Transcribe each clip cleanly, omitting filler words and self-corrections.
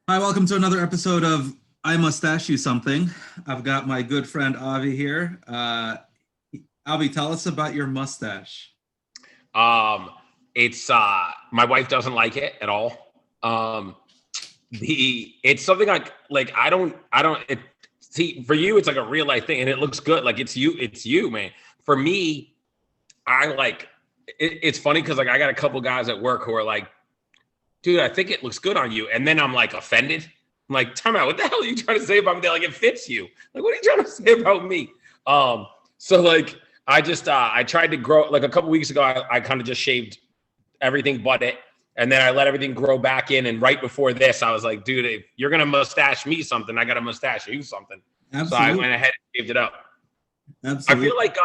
Hi, welcome to another episode of I Mustache You Something. I've got my good friend Avi here. Avi, tell us about your mustache. Um, it's my wife doesn't like it at all. Um, the it's something like I don't it, see for you it's like a real life thing and it looks good. Like it's you, man. For me, it's funny because like I got a couple guys at work who are like, dude, I think it looks good on you, and then I'm like offended. I'm like, time out. What the hell are you trying to say about me? They're like, it fits you. Like, what are you trying to say about me? So like I tried to grow like a couple weeks ago. I kind of just shaved everything but it. And then I let everything grow back in. And right before this, I was like, dude, if you're gonna mustache me something, I gotta mustache you something. So I Absolutely, went ahead and shaved it up. I feel absolutely. like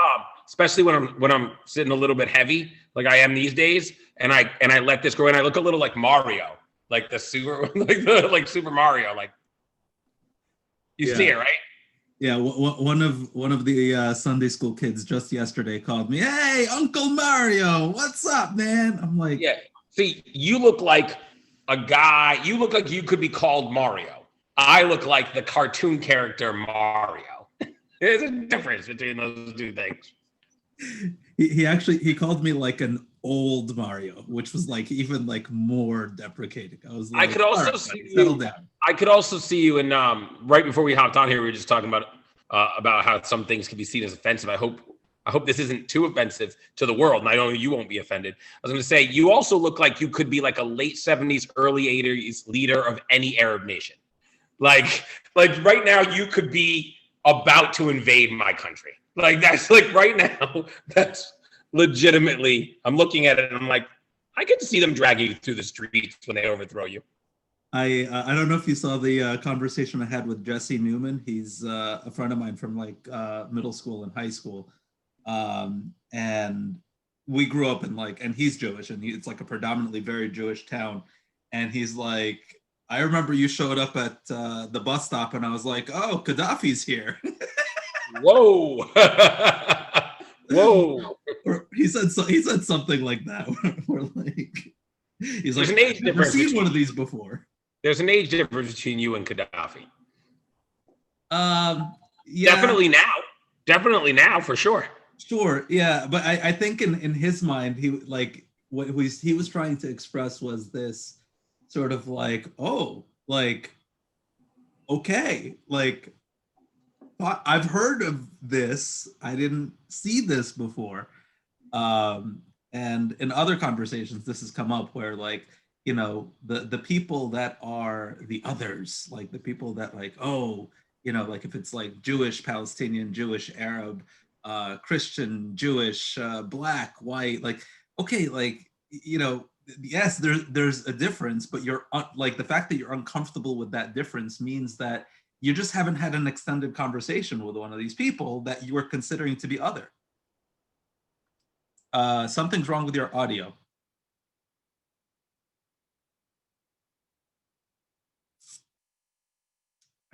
especially when I'm sitting a little bit heavy, like I am these days, and I let this grow and I look a little like Mario, like the super like Super Mario. Like you see Yeah, it, right? yeah. One of the Sunday school kids just yesterday called me. Hey, Uncle Mario, what's up, man? I'm like, Yeah. See, you look like a guy, you look like you could be called Mario. I look like the cartoon character Mario. There's a difference between those two things. he called me like an old Mario, which was like even like more deprecating. I was I like, could all also right, see buddy, settle you. down. I could also see you in right before we hopped on here. We were just talking about how some things can be seen as offensive. I hope this isn't too offensive to the world, and I know you won't be offended. I was going to say you also look like you could be like a late '70s, early '80s leader of any Arab nation. Like right now, you could be about to invade my country. Like that's like right now. That's legitimately. I'm looking at it and I'm like, I could see them dragging you through the streets when they overthrow you. I don't know if you saw the conversation I had with Jesse Newman. He's a friend of mine from like middle school and high school, and we grew up in like, and he's Jewish, and it's like a predominantly very Jewish town. And he's like, I remember you showed up at the bus stop, and I was like, oh, Gaddafi's here. Whoa. Whoa. Or he said something like that. We're like, he's There's like, an I've age never difference seen one between of these before. there's an age difference between you and Gaddafi. Yeah, Definitely now. Definitely now for sure. sure, yeah, but I think in his mind, he like what he was trying to express was this sort of like, oh, like okay, like I've heard of this. I didn't see this before. And in other conversations, this has come up where like the people that are the others, like the people that like oh like if it's like Jewish, Palestinian, Jewish, Arab, Christian, Jewish, black, white, like okay, like yes, there's a difference, but you're like the fact that you're uncomfortable with that difference means that you just haven't had an extended conversation with one of these people that you are considering to be other. Something's wrong with your audio.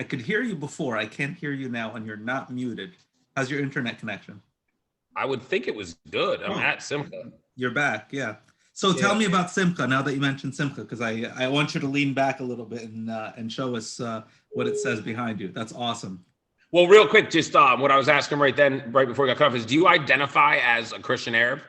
I could hear you before. I can't hear you now, and you're not muted. How's your internet connection? I would think it was good. I'm Oh, at Simcha. you're back. Yeah. So tell Yeah. me about Simca now that you mentioned Simca, because I want you to lean back a little bit and show us what it says behind you. That's awesome. Well, real quick, just what I was asking right then, right before we got cut off, is do you identify as a Christian Arab?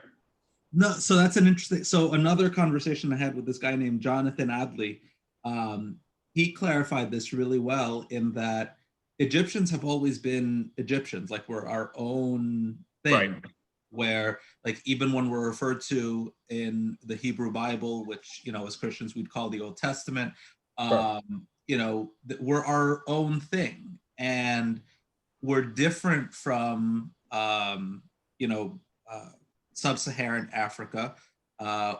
No, so that's an interesting. So another conversation I had with this guy named Jonathan Adley, um, he clarified this really well in that Egyptians have always been Egyptians, like we're our own Right. thing. Where like even when we're referred to in the Hebrew Bible, which as Christians we'd call the Old Testament, Sure. we're our own thing, and we're different from you know. Uh, Sub-Saharan Africa.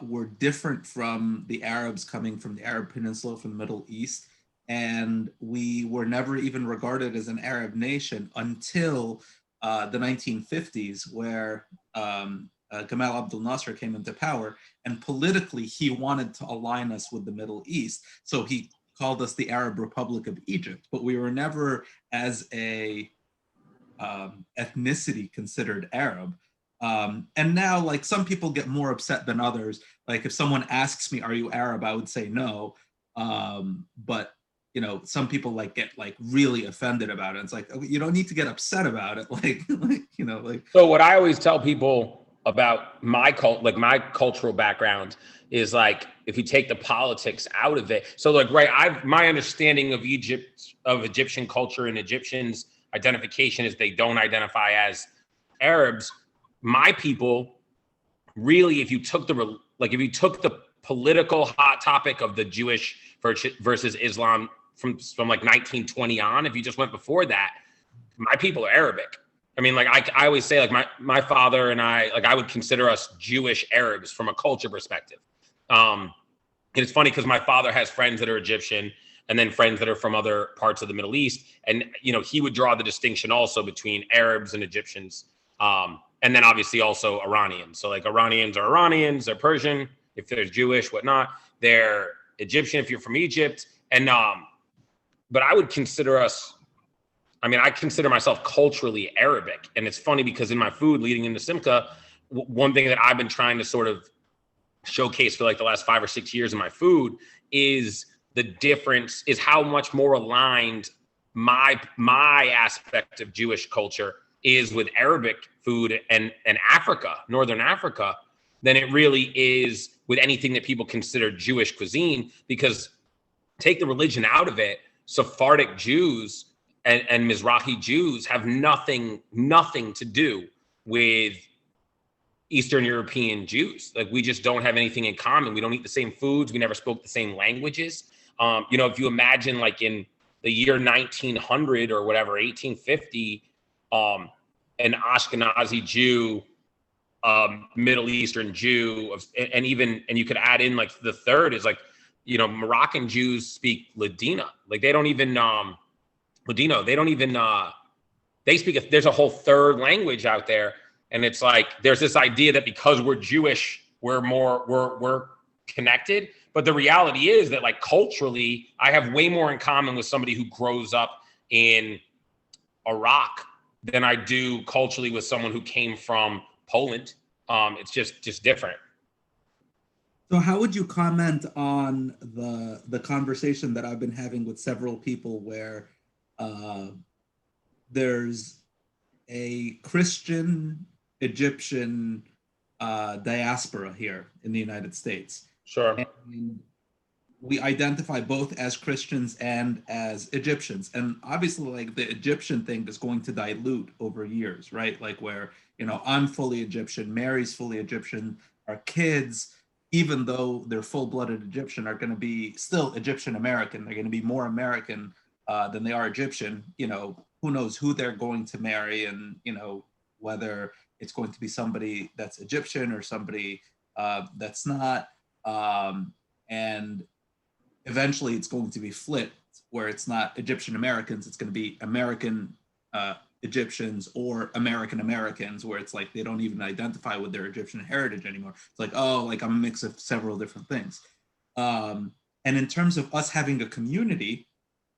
Were different from the Arabs coming from the Arab Peninsula, from the Middle East, and we were never even regarded as an Arab nation until the 1950s, where Gamal Abdel Nasser came into power, and politically he wanted to align us with the Middle East, so he called us the Arab Republic of Egypt, but we were never as a ethnicity considered Arab. And now, like some people get more upset than others. Like if someone asks me, "Are you Arab?" I would say no. But you know, some people like get like really offended about it. It's like, okay, you don't need to get upset about it. Like, you know, like. So what I always tell people about my my cultural background is like, if you take the politics out of it. So like, right, my understanding of Egyptian culture and Egyptians' identification is they don't identify as Arabs. My people, really, if you took the political hot topic of the Jewish versus Islam from like 1920 on, if you just went before that, my people are Arabic. I mean, like I always say, like my father and I, like I would consider us Jewish Arabs from a culture perspective. And it's funny because my father has friends that are Egyptian and then friends that are from other parts of the Middle East. And, you know, he would draw the distinction also between Arabs and Egyptians. And then obviously also Iranians. So like Iranians are Iranians, they're Persian. If they're Jewish, whatnot, they're Egyptian if you're from Egypt. And, but I would consider us, I mean, I consider myself culturally Arabic. And it's funny because in my food leading into Simca, one thing that I've been trying to sort of showcase for like the last 5 or 6 years in my food is the difference, is how much more aligned my aspect of Jewish culture is with Arabic food and Africa, Northern Africa, than it really is with anything that people consider Jewish cuisine. Because take the religion out of it, Sephardic Jews and Mizrahi Jews have nothing to do with Eastern European Jews. Like, we just don't have anything in common. We don't eat the same foods. We never spoke the same languages. You know, if you imagine like in the year 1900 or whatever, 1850, an Ashkenazi Jew, Middle Eastern Jew, and you could add in like the third is like, you know, Moroccan Jews speak Ladina. Like they don't even Ladino. They don't even they speak. There's a whole third language out there, and it's like there's this idea that because we're Jewish, we're connected. But the reality is that like culturally, I have way more in common with somebody who grows up in Iraq than I do culturally with someone who came from Poland. It's just different. So how would you comment on the conversation that I've been having with several people where there's a Christian Egyptian diaspora here in the United States? Sure. And we identify both as Christians and as Egyptians. And obviously, like the Egyptian thing is going to dilute over years, right? Like where, you know, I'm fully Egyptian, Mary's fully Egyptian, our kids, even though they're full-blooded Egyptian, are going to be still Egyptian American. They're going to be more American than they are Egyptian. You know, who knows who they're going to marry, and, you know, whether it's going to be somebody that's Egyptian or somebody that's not. And eventually it's going to be flipped where it's not Egyptian Americans, it's going to be American Egyptians or American Americans, where it's like they don't even identify with their Egyptian heritage anymore. It's like, oh, like I'm a mix of several different things. And in terms of us having a community,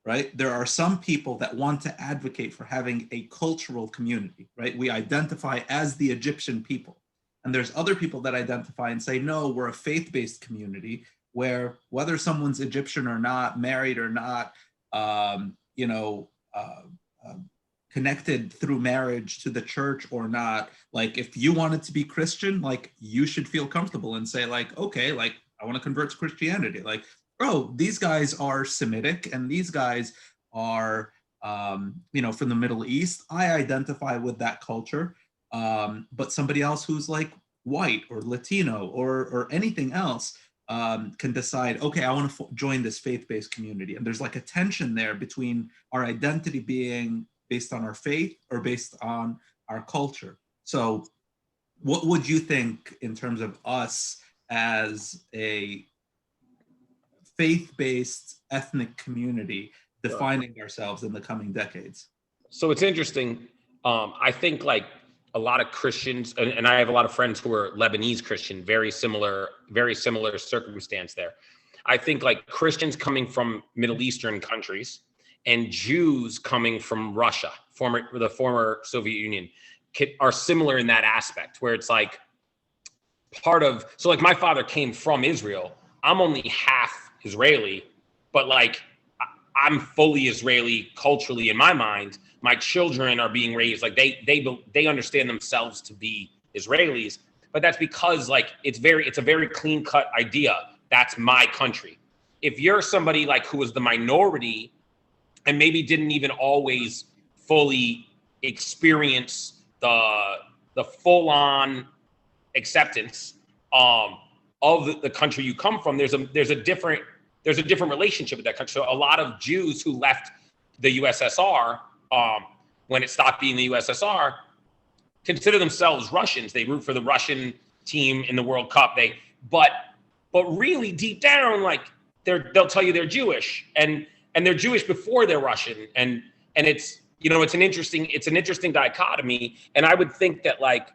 right, there are some people that want to advocate for having a cultural community, right? We identify as the Egyptian people. And there's other people that identify and say, no, we're a faith-based community where whether someone's Egyptian or not, married or not, you know, connected through marriage to the church or not, like if you wanted to be Christian, like you should feel comfortable and say like, okay, like I want to convert to Christianity. Like, oh, these guys are Semitic and these guys are, you know, from the Middle East. I identify with that culture. But somebody else who's like white or Latino or anything else can decide, okay, I want to join this faith-based community. And there's like a tension there between our identity being based on our faith or based on our culture. So what would you think in terms of us as a faith-based ethnic community defining ourselves in the coming decades? So it's interesting. I think like a lot of Christians, and I have a lot of friends who are Lebanese Christian, very similar circumstance there. I think like Christians coming from Middle Eastern countries and Jews coming from Russia, the former Soviet Union, are similar in that aspect, where it's like so like my father came from Israel. I'm only half Israeli, but like I'm fully Israeli culturally in my mind. My children are being raised like they understand themselves to be Israelis, but that's because like it's a very clean cut idea. That's my country. If you're somebody like who is the minority and maybe didn't even always fully experience the full on acceptance of the country you come from, there's a different relationship with that country. So a lot of Jews who left the USSR when it stopped being the USSR consider themselves Russians. They root for the Russian team in the World Cup. But really deep down, like they'll tell you they're Jewish and they're Jewish before they're Russian. And it's, it's an interesting dichotomy. And I would think that like,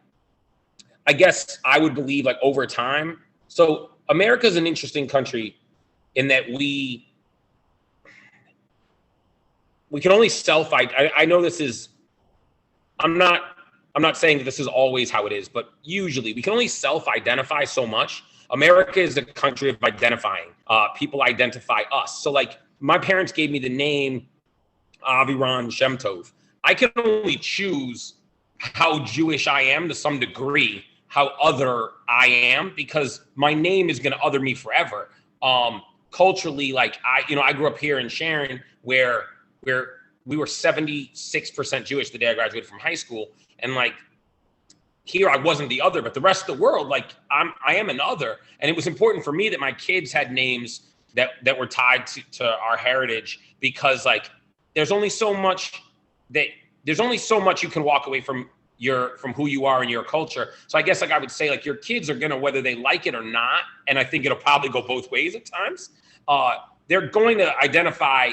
I guess I would believe like over time. So America's an interesting country in that we can only I know this is, I'm not saying that this is always how it is, but usually we can only self-identify so much. America is a country of identifying. People identify us. So like my parents gave me the name Avi Shemtov. I can only choose how Jewish I am to some degree, how other I am, because my name is going to other me forever. Culturally, like I grew up here in Sharon where we were 76% Jewish the day I graduated from high school. And like here I wasn't the other, but the rest of the world, like I am an other. And it was important for me that my kids had names that were tied to our heritage, because like there's only so much you can walk away from who you are and your culture. So I guess like I would say like your kids are gonna, whether they like it or not, and I think it'll probably go both ways at times, they're going to identify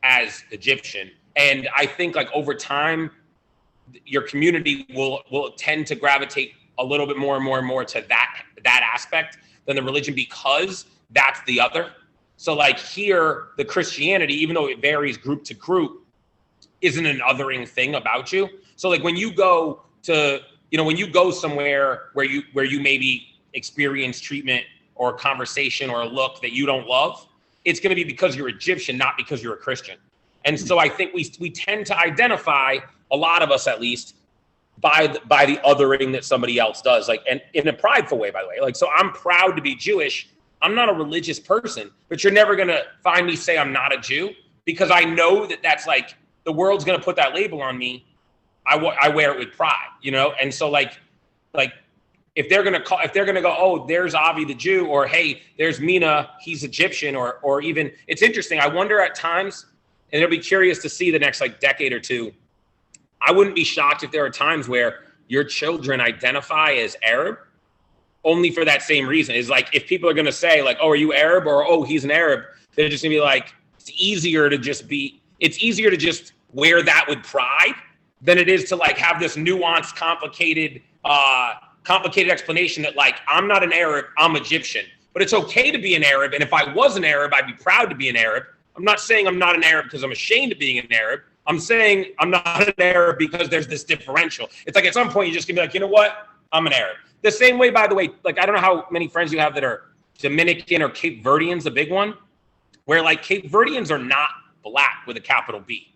as Egyptian. And I think like over time, your community will tend to gravitate a little bit more and more and more to that aspect than the religion, because that's the other. So like here, the Christianity, even though it varies group to group, isn't an othering thing about you. So like when you go to, when you go somewhere where you maybe experience treatment or a conversation or a look that you don't love, it's going to be because you're Egyptian, not because you're a Christian. And so I think we tend to identify, a lot of us at least, by the othering that somebody else does, like, and in a prideful way, by the way. Like, so I'm proud to be Jewish. I'm not a religious person, but you're never going to find me say I'm not a Jew, because I know that that's like, the world's going to put that label on me. I wear it with pride, And so like if they're going to go, oh, there's Avi the Jew, or hey, there's Mina, he's Egyptian, or even, it's interesting. I wonder at times, and it'll be curious to see the next like decade or two. I wouldn't be shocked if there are times where your children identify as Arab only for that same reason. Is like, if people are going to say like, oh, are you Arab? Or, oh, he's an Arab. They're just gonna be like, it's easier to just wear that with pride than it is to like have this nuanced, complicated explanation that like, I'm not an Arab, I'm Egyptian. But it's okay to be an Arab. And if I was an Arab, I'd be proud to be an Arab. I'm not saying I'm not an Arab because I'm ashamed of being an Arab. I'm saying I'm not an Arab because there's this differential. It's like at some point you're just gonna be like, you know what? I'm an Arab. The same way, by the way, like I don't know how many friends you have that are Dominican or Cape Verdeans, the big one, where like Cape Verdeans are not black with a capital B.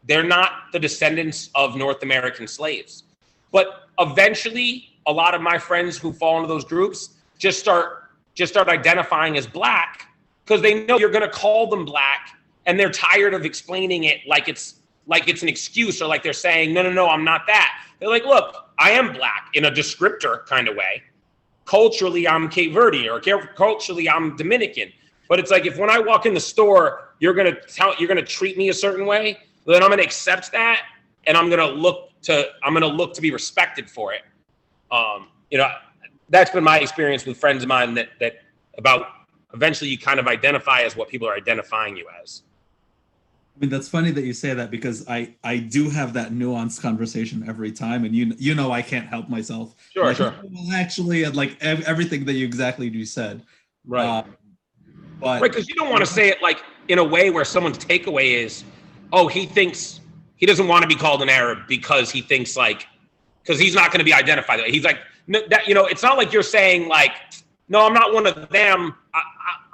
They're not the descendants of North American slaves. But eventually, a lot of my friends who fall into those groups just start identifying as black, because they know you're going to call them black, and they're tired of explaining it like it's an excuse, or like they're saying, no, I'm not that. They're like, look, I am black in a descriptor kind of way. Culturally, I'm Cape Verde, or culturally, I'm Dominican. But it's like, if when I walk in the store, you're going to treat me a certain way, then I'm going to accept that, and I'm going to look to be respected for it. That's been my experience with friends of mine that about eventually you kind of identify as what people are identifying you as. I mean, that's funny that you say that, because I do have that nuanced conversation every time, and I can't help myself. Sure, like, sure. Well, actually, and like everything that you said. Right. But right, because you don't want to say it like in a way where someone's takeaway is, oh, he thinks he doesn't want to be called an Arab because he thinks like, because he's not going to be identified. He's like, no, that, it's not like you're saying like, no, I'm not one of them.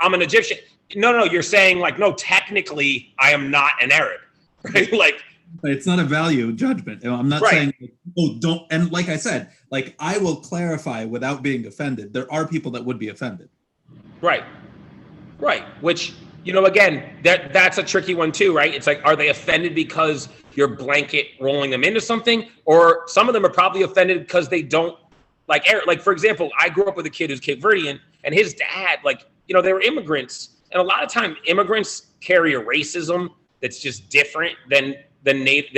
I'm an Egyptian. No, you're saying like, no, technically I am not an Arab, right? Like, It's not a value judgment. I'm not right. saying, oh, don't. And like I said, like I will clarify without being offended. There are people that would be offended. Right. Right. Which, you know, again, that's a tricky one too, right? It's like, are they offended because you're blanket rolling them into something? Or some of them are probably offended because they don't like Arab. Like, for example, I grew up with a kid who's Cape Verdean, and his dad, like, you know, they were immigrants. And a lot of time immigrants carry a racism that's just different than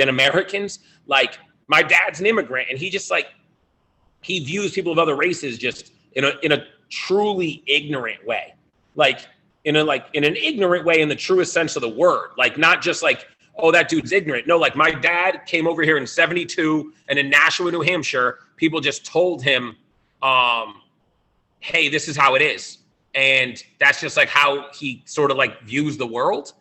Americans. Like, my dad's an immigrant, and he just like, he views people of other races just in a truly ignorant way. Like, in an ignorant way in the truest sense of the word. Like, not just like, oh, that dude's ignorant. No, like, my dad came over here in 72, and in Nashua, New Hampshire, people just told him, hey, this is how it is. And that's just like how he sort of like views the world.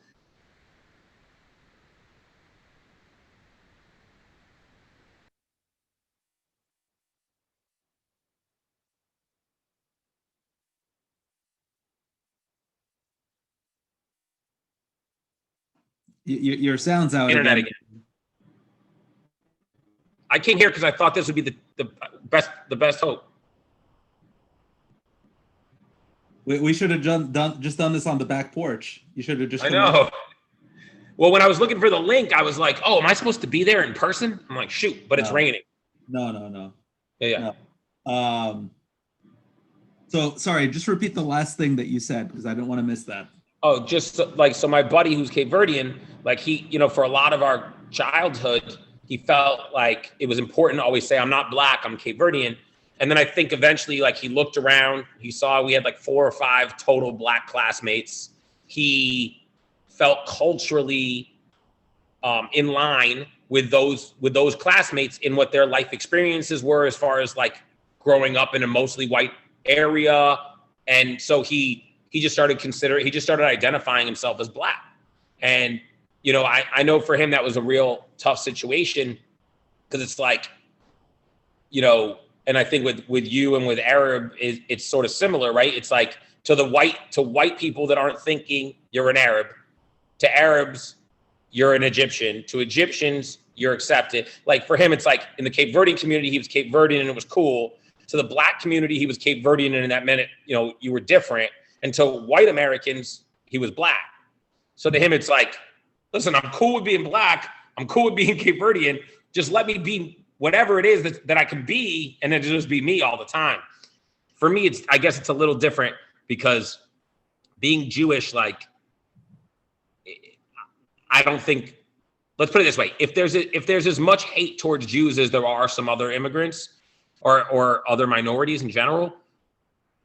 Your sound's out Internet again. again. I came here because I thought this would be the best hope. We should have done this on the back porch. You should have just. I know. Well, when I was looking for the link, I was like, "Oh, am I supposed to be there in person?" I'm like, "Shoot!" But it's raining. No. Yeah. No. So sorry. Just repeat the last thing that you said because I don't want to miss that. Oh, just like, so my buddy who's Cape Verdean, like, he, you know, for a lot of our childhood, he felt like it was important to always say, I'm not black, I'm Cape Verdean. And then I think eventually, like, he looked around, he saw we had like 4 or 5 total black classmates. He felt culturally in line with those classmates in what their life experiences were as far as like growing up in a mostly white area. And so he just started identifying himself as black. And, you know, I know for him that was a real tough situation because it's like, you know, and I think with you and with Arab, it's sort of similar, right? It's like to white people that aren't thinking you're an Arab, to Arabs, you're an Egyptian, to Egyptians, you're accepted. Like for him, it's like in the Cape Verdean community, he was Cape Verdean and it was cool. To the black community, he was Cape Verdean and that meant, you know, you were different. And to white Americans, he was black. So to him, it's like, listen, I'm cool with being black. I'm cool with being Cape Verdean. Just let me be whatever it is that I can be, and then just be me all the time. For me, I guess it's a little different because being Jewish, like, I don't think, let's put it this way. If there's as much hate towards Jews as there are some other immigrants or other minorities in general,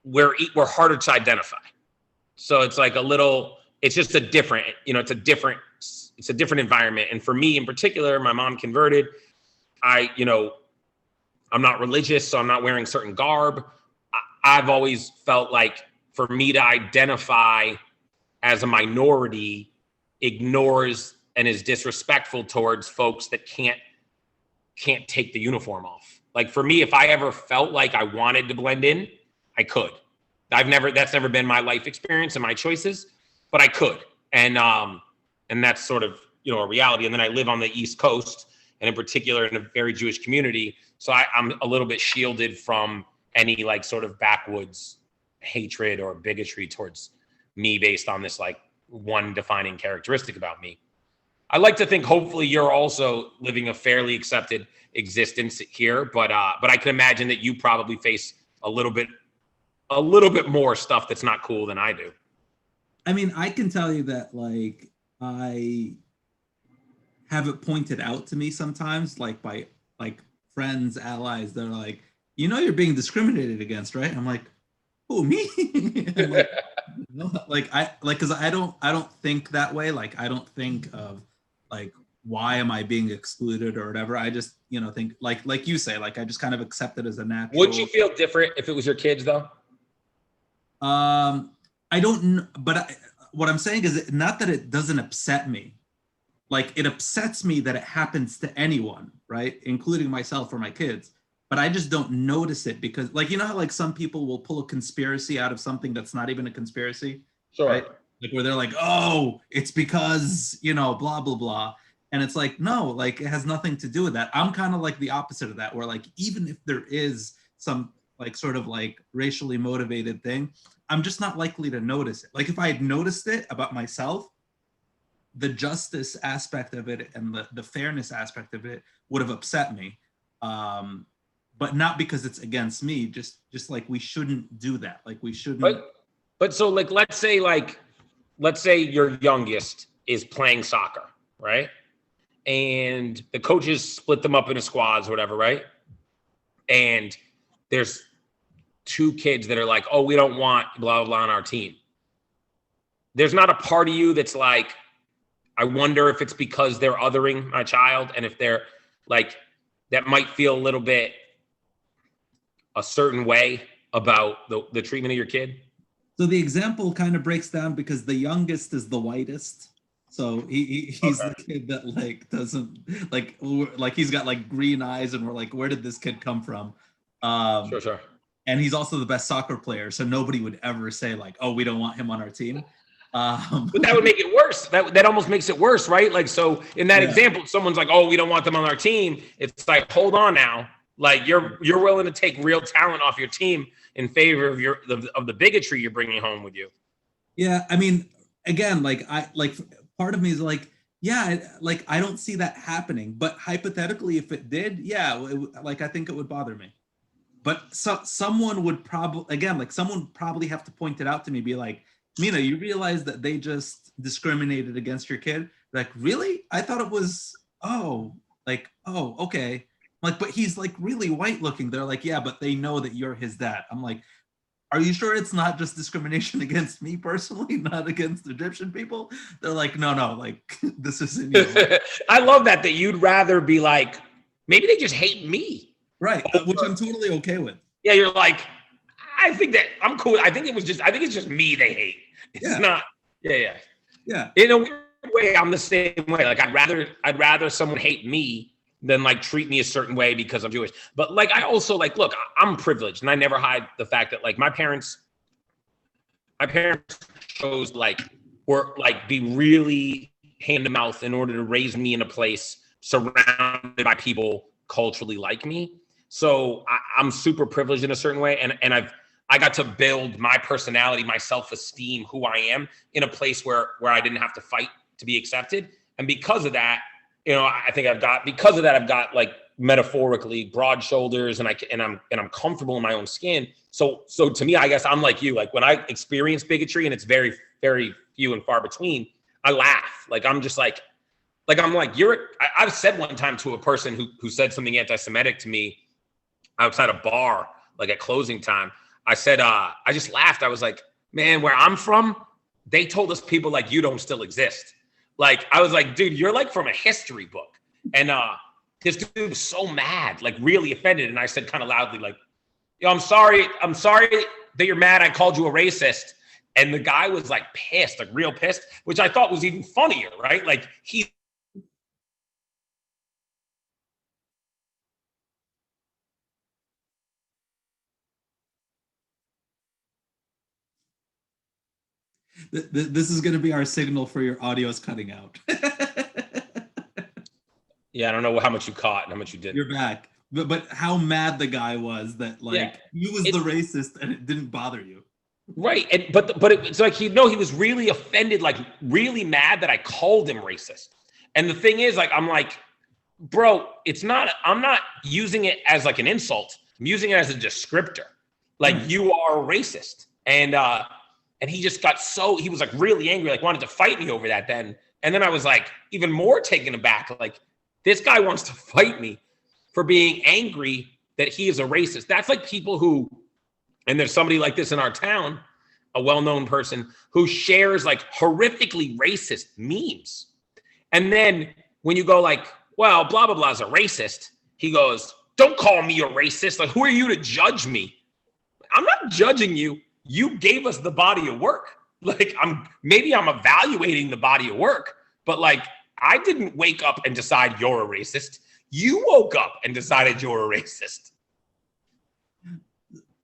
we're harder to identify. So it's like it's just a different, you know, it's a different environment. And for me in particular, my mom converted. I'm not religious, so I'm not wearing certain garb. I've always felt like for me to identify as a minority ignores and is disrespectful towards folks that can't take the uniform off. Like for me, if I ever felt like I wanted to blend in, I could. That's never been my life experience and my choices, but I could. And that's sort of, you know, a reality. And then I live on the East Coast and in particular in a very Jewish community. So I'm a little bit shielded from any like sort of backwoods hatred or bigotry towards me based on this like one defining characteristic about me. I like to think hopefully you're also living a fairly accepted existence here, but I can imagine that you probably face a little bit more stuff that's not cool than I do. I mean, I can tell you that like I have it pointed out to me sometimes, like by like friends, allies, they're like, you know, you're being discriminated against, right? I'm like, who, me? I'm like, no, because I don't think that way. Like I don't think of like why am I being excluded or whatever. I just, you know, think like you say, like I just kind of accept it as a natural. Would you feel different if it was your kids though? I don't know, but what I'm saying is not that it doesn't upset me. Like it upsets me that it happens to anyone, right? Including myself or my kids. But I just don't notice it because like, you know how like some people will pull a conspiracy out of something that's not even a conspiracy? Sure. Right? like where they're like, oh, it's because, you know, blah blah blah. And it's like, no, like it has nothing to do with that. I'm kind of like the opposite of that, where like even if there is some like sort of like racially motivated thing, I'm just not likely to notice it. Like if I had noticed it about myself, the justice aspect of it and the fairness aspect of it would have upset me. Um, but not because it's against me, just like we shouldn't do that. Like we shouldn't. But so like let's say your youngest is playing soccer, right? And the coaches split them up into squads or whatever, right? And there's two kids that are like, oh, we don't want blah blah blah on our team. There's not a part of you that's like, I wonder if it's because they're othering my child, and if they're like, that might feel a little bit a certain way about the treatment of your kid. So the example kind of breaks down because the youngest is the whitest. So he's Okay. the kid that like doesn't like he's got like green eyes, and we're like, where did this kid come from? Sure. And he's also the best soccer player, so nobody would ever say like, oh, we don't want him on our team. But that would make it worse. That almost makes it worse, right? Like, so in that example, someone's like, oh, we don't want them on our team. It's like, hold on now. Like you're willing to take real talent off your team in favor of the bigotry you're bringing home with you. Yeah, I mean, again, like part of me is like, yeah, like I don't see that happening, but hypothetically, if it did, yeah, like I think it would bother me. But someone would probably, again, like someone would probably have to point it out to me, be like, Mina, you realize that they just discriminated against your kid? Like, really? I thought it was, oh, like, oh, okay. Like, but he's like really white looking. They're like, yeah, but they know that you're his dad. I'm like, are you sure it's not just discrimination against me personally, not against Egyptian people? They're like, no, like this isn't you. I love that you'd rather be like, maybe they just hate me. Right, which I'm totally okay with. Yeah, you're like, I think that I'm cool. I think it's just me they hate. It's not. Yeah. In a weird way, I'm the same way. Like I'd rather someone hate me than like treat me a certain way because I'm Jewish. But like I also like, look, I'm privileged, and I never hide the fact that like my parents chose like be really hand to mouth in order to raise me in a place surrounded by people culturally like me. So I'm super privileged in a certain way, and I got to build my personality, my self-esteem, who I am, in a place where I didn't have to fight to be accepted. And because of that, you know, I think I've got like metaphorically broad shoulders, and I'm comfortable in my own skin. So to me, I guess I'm like you. Like when I experience bigotry, and it's very, very few and far between, I laugh. Like I'm just like I'm like, I've said one time to a person who said something anti-Semitic to me outside a bar, like at closing time. I said, I just laughed. I was like, man, where I'm from, they told us people like you don't still exist. Like, I was like, dude, you're like from a history book. And this dude was so mad, like really offended. And I said kind of loudly, like, yo, I'm sorry that you're mad I called you a racist. And the guy was like pissed, like real pissed, which I thought was even funnier, right? Like This is going to be our signal for your audio's cutting out. Yeah, I don't know how much you caught and how much you didn't. You're back. But how mad the guy was that like he was the racist and it didn't bother you. Right. And but it's like he was really offended, like really mad that I called him racist. And the thing is, like, I'm like, bro, I'm not using it as like an insult. I'm using it as a descriptor. Like you are a racist. And he just he was like really angry, like wanted to fight me over that then. And then I was like even more taken aback. Like this guy wants to fight me for being angry that he is a racist. That's like people who, and there's somebody like this in our town, a well-known person who shares like horrifically racist memes. And then when you go like, well, blah, blah, blah is a racist, he goes, don't call me a racist. Like, who are you to judge me? I'm not judging you. You gave us the body of work. Like I'm evaluating the body of work, but like I didn't wake up and decide you're a racist. You woke up and decided you're a racist.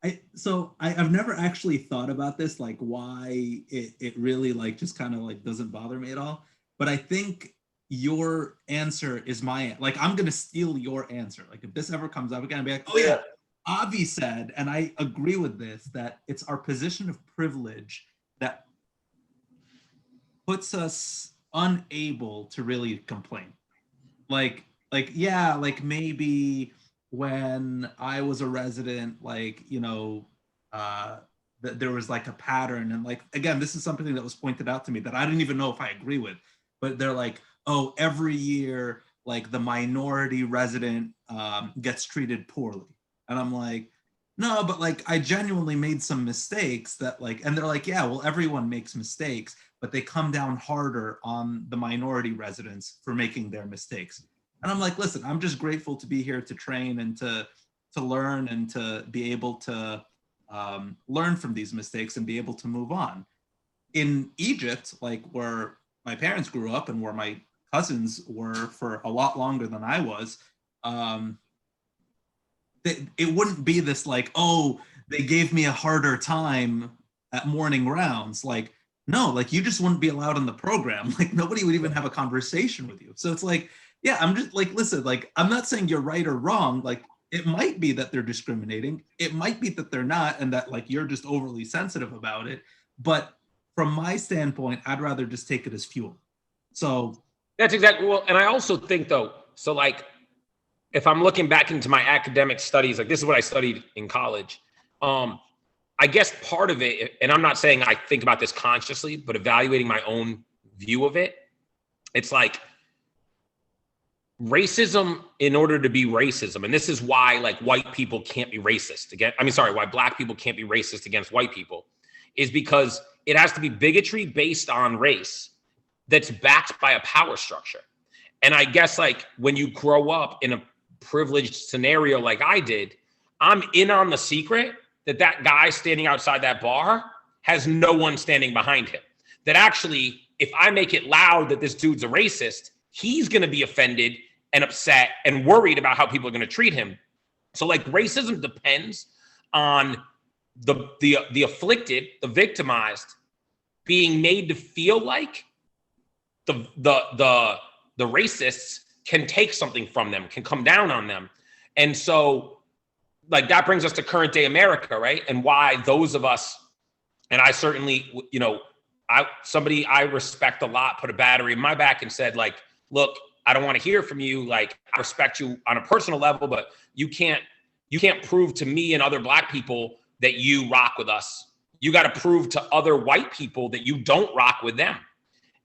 I've never actually thought about this, like why it really like just kind of like doesn't bother me at all. But I think your answer is like I'm gonna steal your answer. Like if this ever comes up again, I'll be like, oh yeah, Avi said, and I agree with this, that it's our position of privilege that puts us unable to really complain. Yeah, like maybe when I was a resident, like, there was like a pattern. And like, again, this is something that was pointed out to me that I didn't even know if I agree with, but they're like, oh, every year, like the minority resident gets treated poorly. And I'm like, no, but like I genuinely made some mistakes that like, and they're like, yeah, well, everyone makes mistakes, but they come down harder on the minority residents for making their mistakes. And I'm like, listen, I'm just grateful to be here to train and to learn and to be able to learn from these mistakes and be able to move on. In Egypt, like where my parents grew up and where my cousins were for a lot longer than I was, it wouldn't be this like, oh, they gave me a harder time at morning rounds. Like, no, like you just wouldn't be allowed in the program. Like nobody would even have a conversation with you. So it's like, yeah, I'm just like, listen, like, I'm not saying you're right or wrong. Like, it might be that they're discriminating. It might be that they're not, and that like you're just overly sensitive about it. But from my standpoint, I'd rather just take it as fuel. So that's exactly, well, and I also think though, so like, if I'm looking back into my academic studies, like this is what I studied in college. I guess part of it, and I'm not saying I think about this consciously, but evaluating my own view of it, it's like racism in order to be racism. And this is why like white people can't be racist again. Why black people can't be racist against white people is because it has to be bigotry based on race that's backed by a power structure. And I guess like when you grow up in a privileged scenario like I did, I'm in on the secret that guy standing outside that bar has no one standing behind him. That actually, if I make it loud that this dude's a racist, he's going to be offended and upset and worried about how people are going to treat him. So like racism depends on the afflicted, the victimized, being made to feel like the racists can take something from them, can come down on them. And so like that brings us to current day America, right? And why those of us, and I certainly, somebody I respect a lot put a battery in my back and said like, look, I don't want to hear from you. Like I respect you on a personal level, but you can't prove to me and other black people that you rock with us. You got to prove to other white people that you don't rock with them.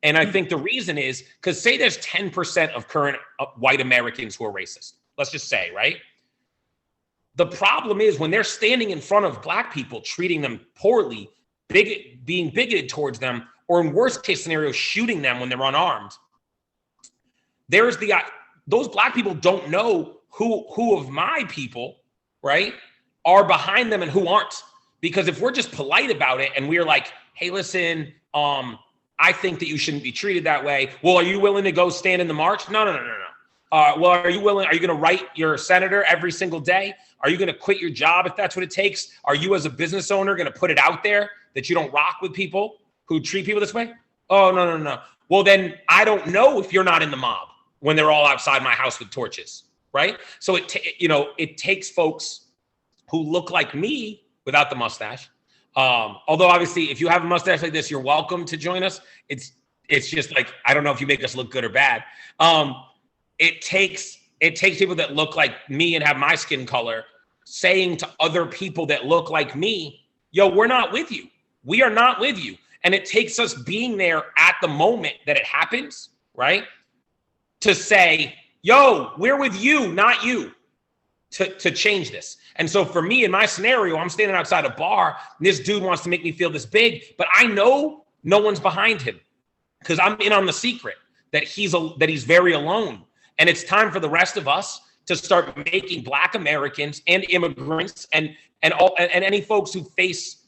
And I think the reason is because say there's 10% of current white Americans who are racist. Let's just say, right? The problem is when they're standing in front of black people, treating them poorly, being bigoted towards them, or in worst case scenario, shooting them when they're unarmed. Those black people don't know who of my people, right, are behind them and who aren't. Because if we're just polite about it and we're like, hey, listen, I think that you shouldn't be treated that way. Well, are you willing to go stand in the march? No. Well, are you going to write your senator every single day? Are you going to quit your job if that's what it takes? Are you as a business owner going to put it out there that you don't rock with people who treat people this way? Oh, no. Well, then I don't know if you're not in the mob when they're all outside my house with torches, right? So it takes folks who look like me without the mustache. Although obviously if you have a mustache like this, you're welcome to join us. It's just like, I don't know if you make us look good or bad. It takes people that look like me and have my skin color saying to other people that look like me, yo, we're not with you. We are not with you. And it takes us being there at the moment that it happens, right? To say, yo, we're with you, not you, to change this. And so for me, in my scenario, I'm standing outside a bar, and this dude wants to make me feel this big, but I know no one's behind him because I'm in on the secret that he's very alone. And it's time for the rest of us to start making Black Americans and immigrants and any folks who face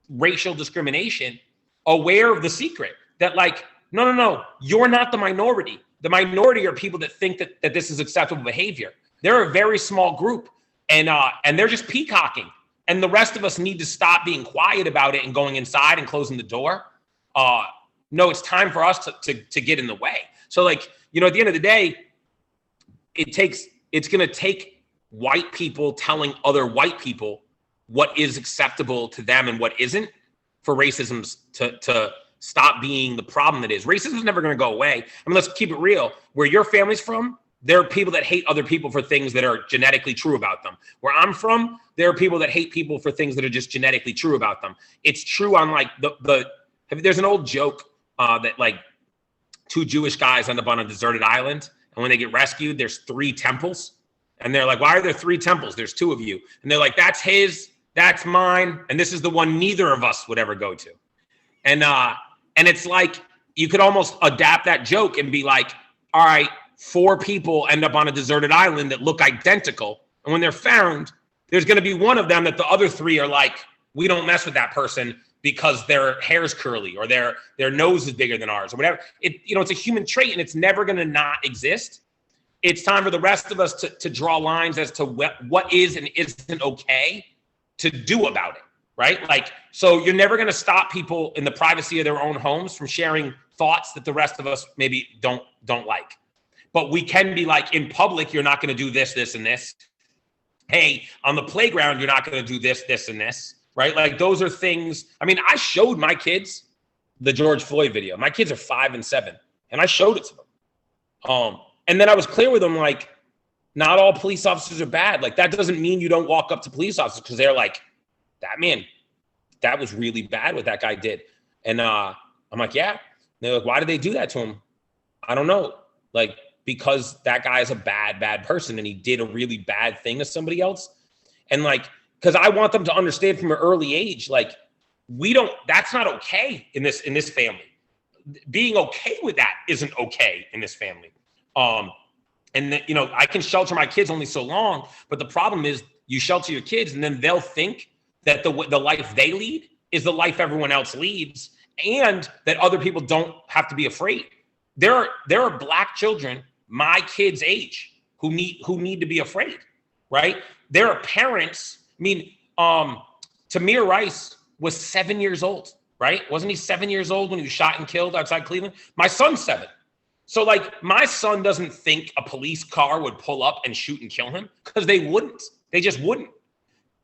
racial discrimination aware of the secret that like, no, you're not the minority. The minority are people that think that this is acceptable behavior. They're a very small group and they're just peacocking and the rest of us need to stop being quiet about it and going inside and closing the door. No, it's time for us to get in the way. So like, you know, at the end of the day, it's going to take white people telling other white people what is acceptable to them and what isn't for racism to stop being the problem that is. Racism is never going to go away. I mean, let's keep it real. Where your family's from, there are people that hate other people for things that are genetically true about them. Where I'm from, there are people that hate people for things that are just genetically true about them. It's true on like there's an old joke that like two Jewish guys end up on a deserted island, and when they get rescued, there's 3 temples. And they're like, why are there 3 temples? There's 2 of you. And they're like, that's his, that's mine, and this is the one neither of us would ever go to. And it's like, you could almost adapt that joke and be like, all right, 4 people end up on a deserted island that look identical. And when they're found, there's going to be one of them that the other 3 are like, we don't mess with that person because their hair's curly or their nose is bigger than ours or whatever. It's a human trait, and it's never going to not exist. It's time for the rest of us to draw lines as to what is and isn't okay to do about it, right? Like, so you're never going to stop people in the privacy of their own homes from sharing thoughts that the rest of us maybe don't like. But we can be like, in public, you're not going to do this, this, and this. Hey, on the playground, you're not going to do this, this, and this, right? Like, those are things. I mean, I showed my kids the George Floyd video. My kids are 5 and 7, and I showed it to them. And then I was clear with them, like, not all police officers are bad. Like, that doesn't mean you don't walk up to police officers because they're like, that was really bad what that guy did. And I'm like, yeah. And they're like, why did they do that to him? I don't know. Like, because that guy is a bad person and he did a really bad thing to somebody else. And like, because I want them to understand from an early age, like, that's not okay in this family. Being okay with that isn't okay in this family. And then, I can shelter my kids only so long, but the problem is you shelter your kids and then they'll think that the life they lead is the life everyone else leads, and that other people don't have to be afraid. There are Black children my kids' age who need to be afraid, right? There are parents. I mean, Tamir Rice was 7 years old, right? Wasn't he 7 years old when he was shot and killed outside Cleveland? My son's 7. So like, my son doesn't think a police car would pull up and shoot and kill him, because they wouldn't. They just wouldn't.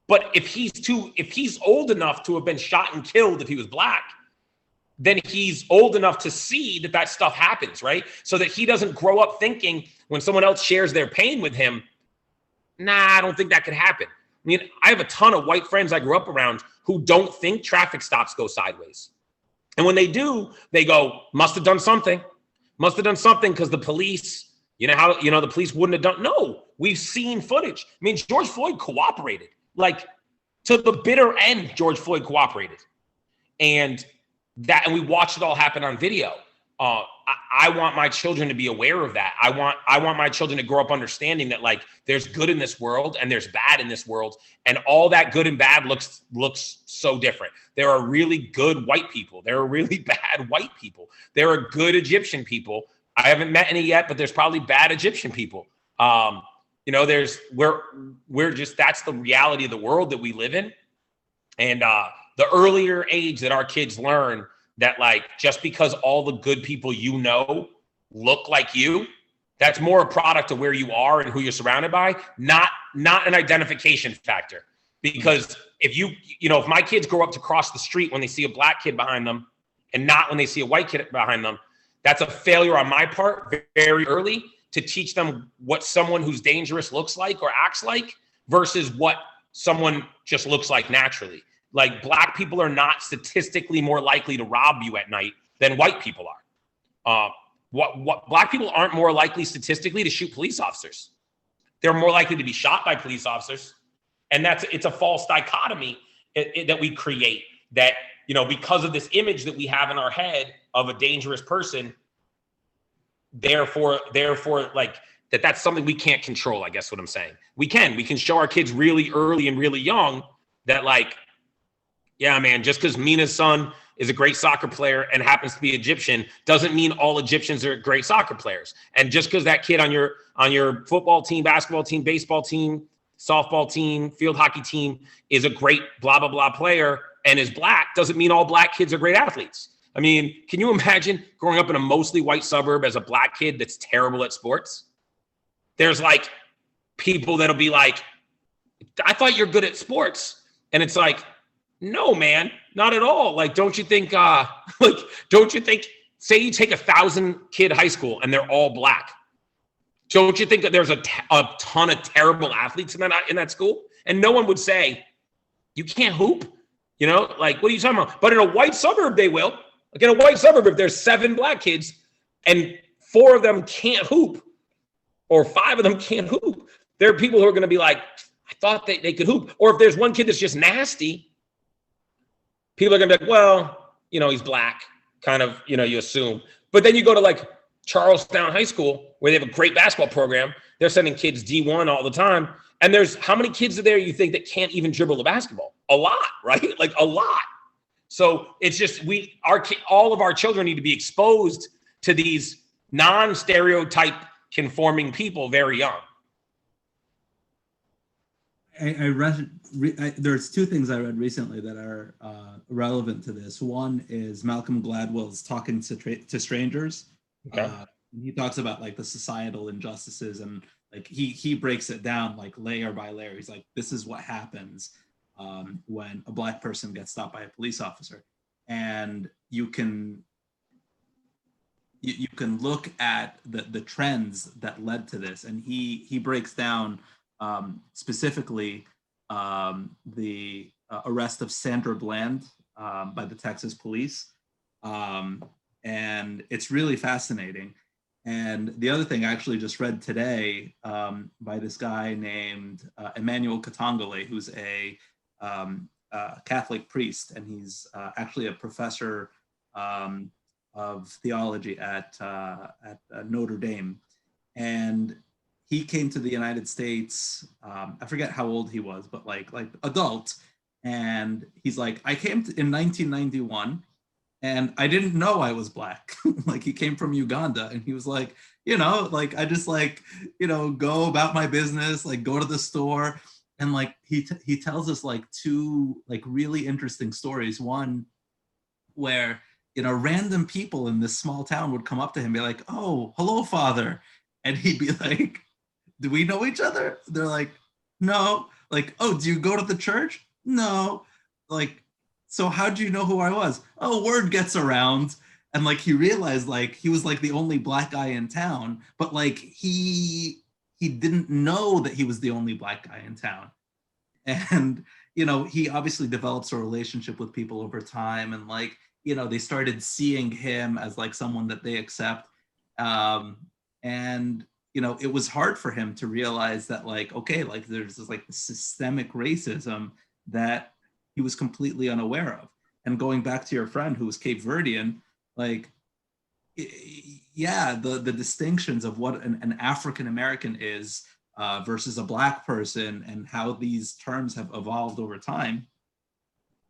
But if he's old enough to have been shot and killed if he was Black, then he's old enough to see that stuff happens, right? So that he doesn't grow up thinking when someone else shares their pain with him, nah, I don't think that could happen. I mean, I have a ton of white friends I grew up around who don't think traffic stops go sideways. And when they do, they go, must have done something because the police, the police wouldn't have done. No, we've seen footage. I mean, George Floyd cooperated. Like, to the bitter end, George Floyd cooperated. And we watched it all happen on video. I want my children to be aware of that. I want my children to grow up understanding that, like, there's good in this world and there's bad in this world, and all that good and bad looks so different. There are really good white people. There are really bad white people. There are good Egyptian people. I haven't met any yet, but there's probably bad Egyptian people. That's the reality of the world that we live in. And the earlier age that our kids learn that, like, just because all the good people look like you, that's more a product of where you are and who you're surrounded by, not an identification factor. Because if my kids grow up to cross the street when they see a Black kid behind them and not when they see a white kid behind them, that's a failure on my part very early to teach them what someone who's dangerous looks like or acts like versus what someone just looks like naturally. Like, Black people are not statistically more likely to rob you at night than white people are. Black people aren't more likely statistically to shoot police officers. They're more likely to be shot by police officers. And it's a false dichotomy that we create, that, because of this image that we have in our head of a dangerous person, therefore, like, that's something we can't control, I guess what I'm saying. We can show our kids really early and really young that, like, yeah, man, just because Mina's son is a great soccer player and happens to be Egyptian doesn't mean all Egyptians are great soccer players. And just because that kid on your football team, basketball team, baseball team softball team, field hockey team is a great blah, blah, blah player and is black doesn't mean all black kids are great athletes. I mean, can you imagine growing up in a mostly white suburb as a black kid that's terrible at sports? There's like people that'll be like, I thought you're good at sports. And it's like, no, man, not at all. Like, don't you think, say you take 1,000 kid high school and they're all black. Don't you think that there's a ton of terrible athletes in that school? And no one would say, you can't hoop? You know, like, what are you talking about? But in a white suburb, they will. Like in a white suburb, if there's 7 black kids and 4 of them can't hoop or 5 of them can't hoop, there are people who are going to be like, I thought they could hoop. Or if there's one kid that's just nasty, people are going to be like, well, you know, he's black, kind of, you know, you assume. But then you go to like Charlestown High School where they have a great basketball program. They're sending kids D1 all the time. And there's how many kids are there you think that can't even dribble the basketball? A lot, right? Like a lot. So it's just all of our children need to be exposed to these non-stereotype conforming people very young. I read. There's 2 things I read recently that are relevant to this. One is Malcolm Gladwell's Talking to Strangers. Okay. He talks about like the societal injustices and like he breaks it down like layer by layer. He's like, this is what happens when a black person gets stopped by a police officer, and you can look at the trends that led to this, and he breaks down specifically the arrest of Sandra Bland by the Texas police, and it's really fascinating. And the other thing I actually just read today by this guy named Emmanuel Katongole, who's a Catholic priest, and he's actually a professor of theology at Notre Dame. And he came to the United States, I forget how old he was, but like adult. And he's like, I came in 1991 and I didn't know I was black. Like he came from Uganda, and he was like, you know, like I just like, you know, go about my business, like go to the store. And like he tells us like 2 like really interesting stories. One where, you know, random people in this small town would come up to him and be like, oh, hello, Father. And he'd be like, do we know each other? They're like, no. Like, oh, do you go to the church? No. Like, so how do you know who I was? Oh, word gets around. And like he realized like he was like the only black guy in town, but like he didn't know that he was the only black guy in town. And, you know, he obviously develops a relationship with people over time, and like, you know, they started seeing him as like someone that they accept. And, you know, it was hard for him to realize that like, okay, like there's this like systemic racism that he was completely unaware of. And going back to your friend who was Cape Verdean, like, yeah, the distinctions of what an African-American is versus a black person and how these terms have evolved over time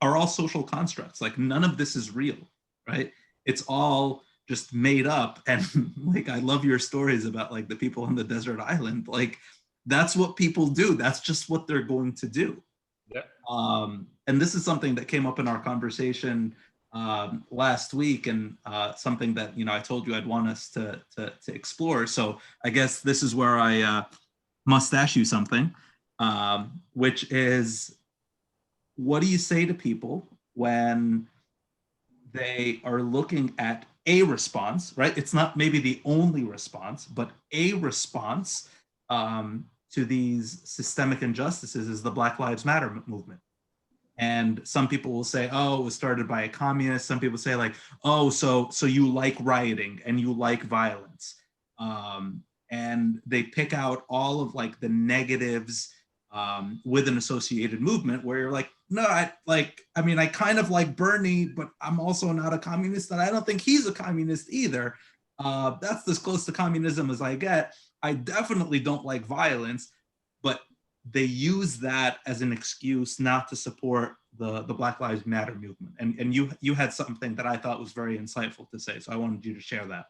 are all social constructs. Like none of this is real, right? It's all just made up. And like, I love your stories about like the people on the desert island. Like that's what people do. That's just what they're going to do. Yeah. And this is something that came up in our conversation last week, and something that, you know, I told you I'd want us to explore. So I guess this is where I must ask you something, which is, what do you say to people when they are looking at a response, right? It's not maybe the only response, but a response to these systemic injustices is the Black Lives Matter movement. And some people will say, oh, it was started by a communist. Some people say like, oh, so you like rioting and you like violence. And they pick out all of like the negatives with an associated movement where you're like, no, I kind of like Bernie, but I'm also not a communist, and I don't think he's a communist either. That's as close to communism as I get. I definitely don't like violence, but they use that as an excuse not to support the Black Lives Matter movement. And you had something that I thought was very insightful to say, so I wanted you to share that.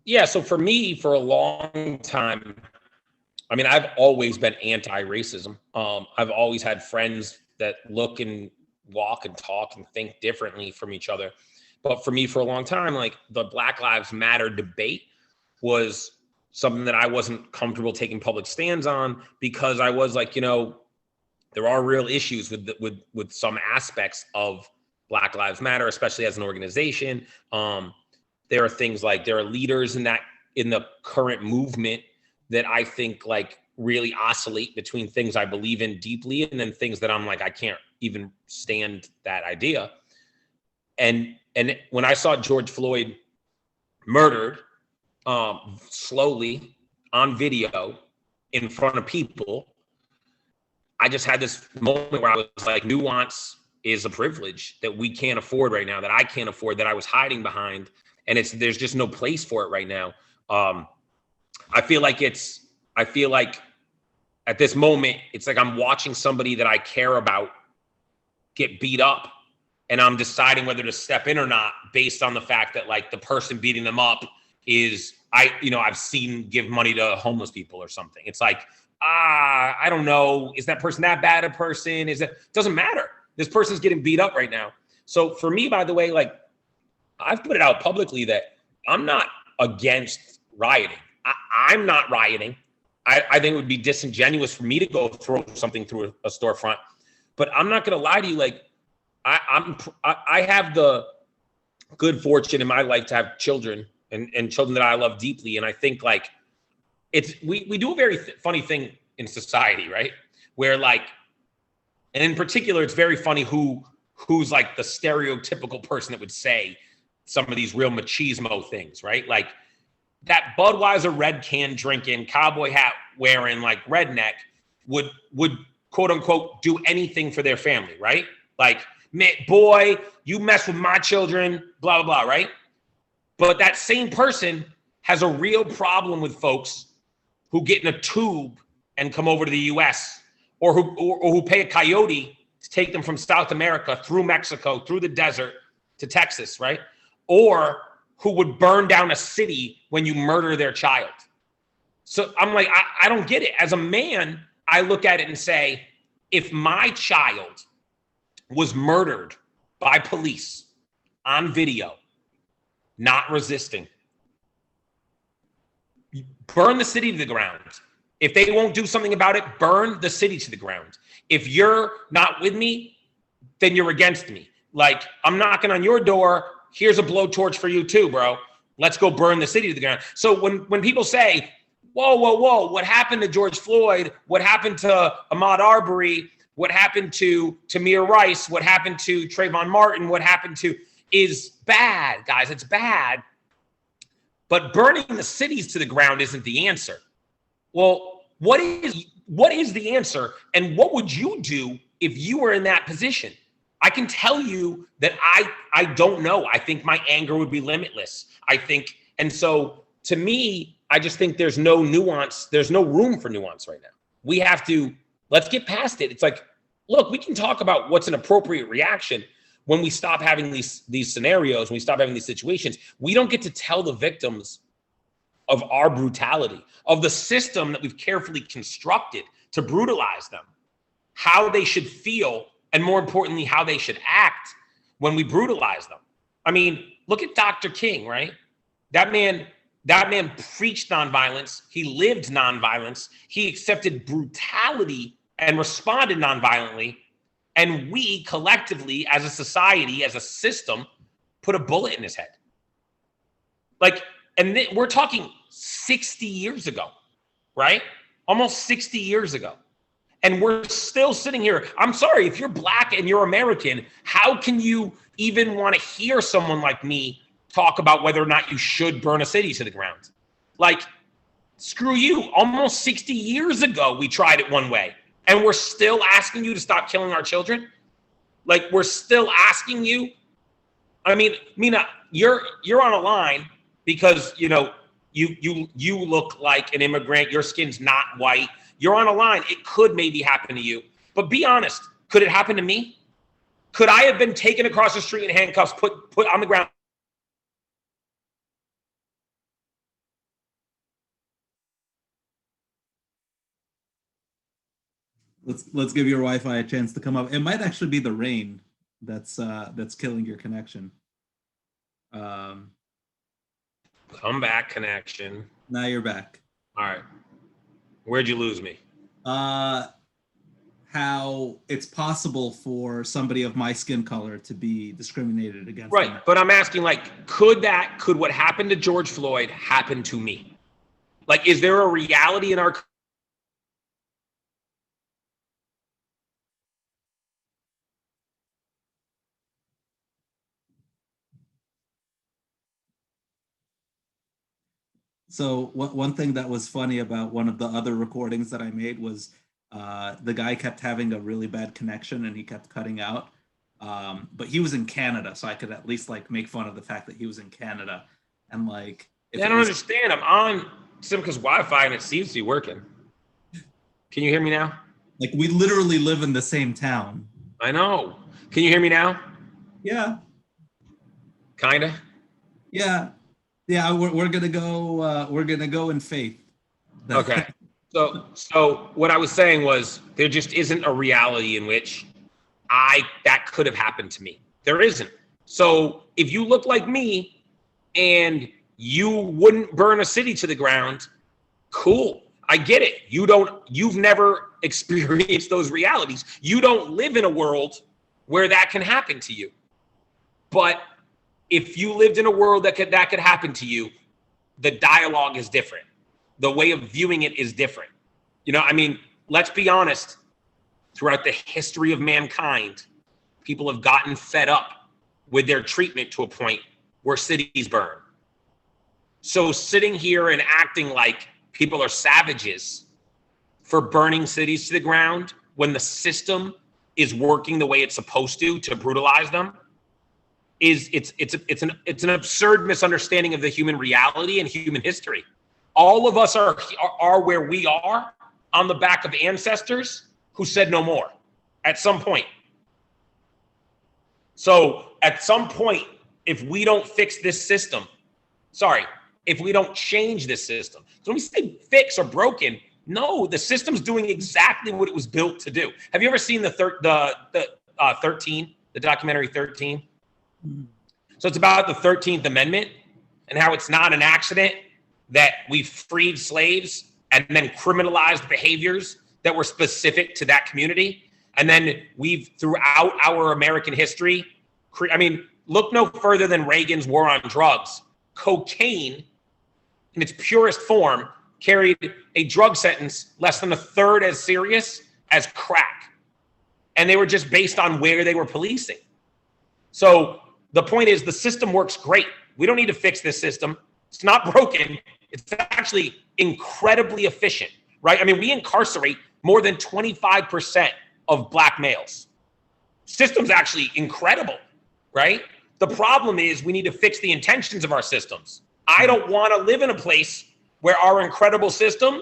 Yeah, so for me, for a long time, I mean, I've always been anti-racism. I've always had friends that look and walk and talk and think differently from each other. But for me, for a long time, like the Black Lives Matter debate was something that I wasn't comfortable taking public stands on, because I was like, there are real issues with some aspects of Black Lives Matter, especially as an organization. There are things like there are leaders in the current movement that I think like really oscillate between things I believe in deeply and then things that I'm like, I can't even stand that idea. And when I saw George Floyd murdered slowly on video in front of people, I just had this moment where I was like, nuance is a privilege that we can't afford right now, that I can't afford, that I was hiding behind. And there's just no place for it right now. I feel like at this moment, it's like I'm watching somebody that I care about get beat up, and I'm deciding whether to step in or not based on the fact that like the person beating them up is, I've seen give money to homeless people or something. It's like, I don't know. Is that person that bad a person? Doesn't matter. This person's getting beat up right now. So for me, by the way, like I've put it out publicly that I'm not against rioting. I'm not rioting. I think it would be disingenuous for me to go throw something through a storefront, but I'm not going to lie to you. Like I have the good fortune in my life to have children and children that I love deeply. And I think like we do a very funny thing in society, right? Where like, and in particular, it's very funny who's like the stereotypical person that would say some of these real machismo things, right? Like that Budweiser red can drinking, cowboy hat wearing, like redneck would quote unquote do anything for their family, right? Like, boy, you mess with my children, blah, blah, blah, right? But that same person has a real problem with folks who get in a tube and come over to the US, or who pay a coyote to take them from South America through Mexico, through the desert to Texas, right? Or who would burn down a city when you murder their child. So I'm like, I don't get it. As a man, I look at it and say, if my child was murdered by police on video, not resisting, burn the city to the ground. If they won't do something about it, burn the city to the ground. If you're not with me, then you're against me. Like, I'm knocking on your door. Here's a blowtorch for you too, bro. Let's go burn the city to the ground. So when people say, whoa, what happened to George Floyd? What happened to Ahmaud Arbery? What happened to Tamir Rice? What happened to Trayvon Martin? What happened to is bad, guys. It's bad. But burning the cities to the ground isn't the answer. Well, what is the answer? And what would you do if you were in that position? I can tell you that I don't know. I think my anger would be limitless. And so to me, I just think there's no nuance. There's no room for nuance right now. Let's get past it. It's like, look, we can talk about what's an appropriate reaction when we stop having these scenarios, when we stop having these situations. We don't get to tell the victims of our brutality, of the system that we've carefully constructed to brutalize them, how they should feel, and more importantly, how they should act when we brutalize them. I mean, look at Dr. King, right? That man preached nonviolence. He lived nonviolence. He accepted brutality and responded nonviolently. And we collectively, as a society, as a system, put a bullet in his head. Like, and we're talking 60 years ago, right? Almost 60 years ago. And we're still sitting here. I'm sorry, if you're Black and you're American, how can you even want to hear someone like me talk about whether or not you should burn a city to the ground? Like, screw you. Almost 60 years ago, we tried it one way. And we're still asking you to stop killing our children? Like, we're still asking you? I mean, Mina, you're on a line because, you look like an immigrant. Your skin's not white. You're on a line. It could maybe happen to you. But be honest, could it happen to me? Could I have been taken across the street in handcuffs, put on the ground? Let's give your Wi-Fi a chance to come up. It might actually be the rain that's killing your connection. Come back, connection. Now you're back. All right. Where'd you lose me? How it's possible for somebody of my skin color to be discriminated against. Right, but I'm asking, like, could what happened to George Floyd happen to me? Like, is there a reality in our... So one thing that was funny about one of the other recordings that I made was the guy kept having a really bad connection and he kept cutting out. But he was in Canada, so I could at least like make fun of the fact that he was in Canada. And like, I don't understand. I'm on Simca's Wi-Fi and it seems to be working. Can you hear me now? Like, we literally live in the same town. I know. Can you hear me now? Yeah. Kinda. Yeah. Yeah. We're gonna go. We're gonna go in faith. Okay. So what I was saying was there just isn't a reality in which that could have happened to me. There isn't. So if you look like me and you wouldn't burn a city to the ground, cool. I get it. You've never experienced those realities. You don't live in a world where that can happen to you. But if you lived in a world that could happen to you, the dialogue is different. The way of viewing it is different. You know, I mean, let's be honest. Throughout the history of mankind, people have gotten fed up with their treatment to a point where cities burn. So sitting here and acting like people are savages for burning cities to the ground when the system is working the way it's supposed to brutalize them it's an absurd misunderstanding of the human reality and human history. All of us are where we are on the back of ancestors who said no more at some point. So at some point, if we don't fix this system, if we don't change this system, so when we say fix or broken, no, the system's doing exactly what it was built to do. Have you ever seen the 13, the documentary 13? So it's about the 13th Amendment and how it's not an accident that we freed slaves and then criminalized behaviors that were specific to that community. And then we've, throughout our American history, look no further than Reagan's war on drugs. Cocaine, in its purest form, carried a drug sentence less than a third as serious as crack. And they were just based on where they were policing. So the point is, the system works great. We don't need to fix this system. It's not broken. It's actually incredibly efficient, right? I mean, we incarcerate more than 25% of Black males. System's actually incredible, right? The problem is we need to fix the intentions of our systems. I don't want to live in a place where our incredible system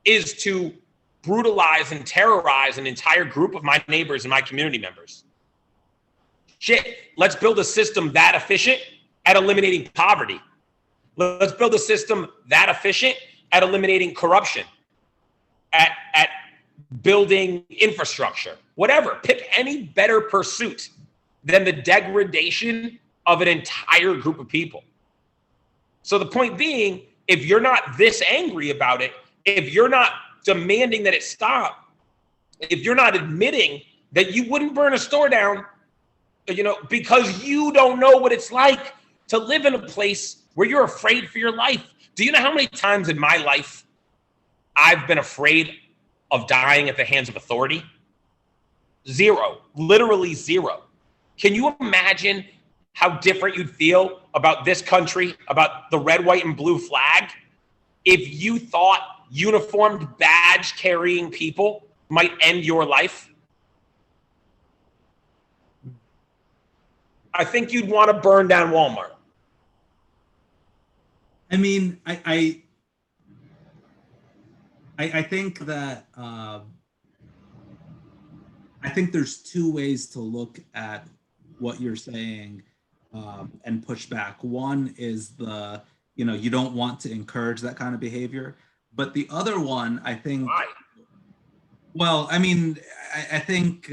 is to brutalize and terrorize an entire group of my neighbors and my community members. Shit, let's build a system that efficient at eliminating poverty. Let's build a system that efficient at eliminating corruption, at building infrastructure, whatever. Pick any better pursuit than the degradation of an entire group of people. So the point being, if you're not this angry about it, if you're not demanding that it stop, if you're not admitting that you wouldn't burn a store down, because you don't know what it's like to live in a place where you're afraid for your life. Do you know how many times in my life I've been afraid of dying at the hands of authority? Zero, literally zero. Can you imagine how different you'd feel about this country, about the red, white, and blue flag, if you thought uniformed, badge-carrying people might end your life? I think you'd want to burn down Walmart. I mean, I think that I think there's two ways to look at what you're saying and push back. One is you don't want to encourage that kind of behavior, but the other one, I think, Why? Well, I mean, I think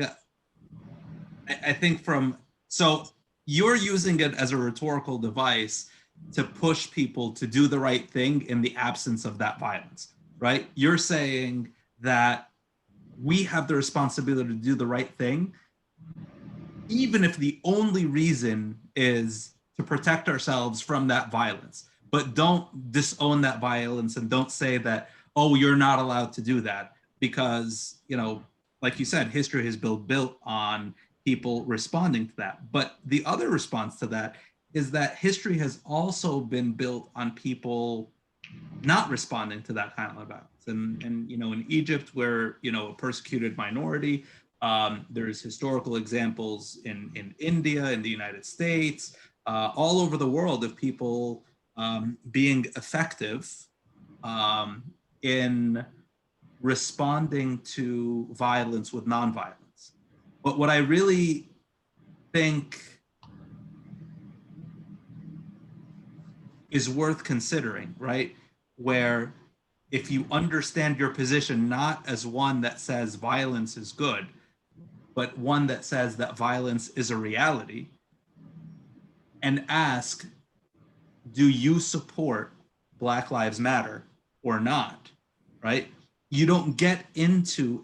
from so you're using it as a rhetorical device to push people to do the right thing in the absence of that violence, right? You're saying that we have the responsibility to do the right thing, even if the only reason is to protect ourselves from that violence. But don't disown that violence and don't say that, oh, you're not allowed to do that because, like you said, history has been built on people responding to that. But the other response to that is that history has also been built on people not responding to that kind of violence. And in Egypt, where a persecuted minority, there's historical examples in India, in the United States, all over the world of people being effective in responding to violence with nonviolence. But what I really think is worth considering, right? Where if you understand your position not as one that says violence is good, but one that says that violence is a reality, and ask, do you support Black Lives Matter or not, right? You don't get into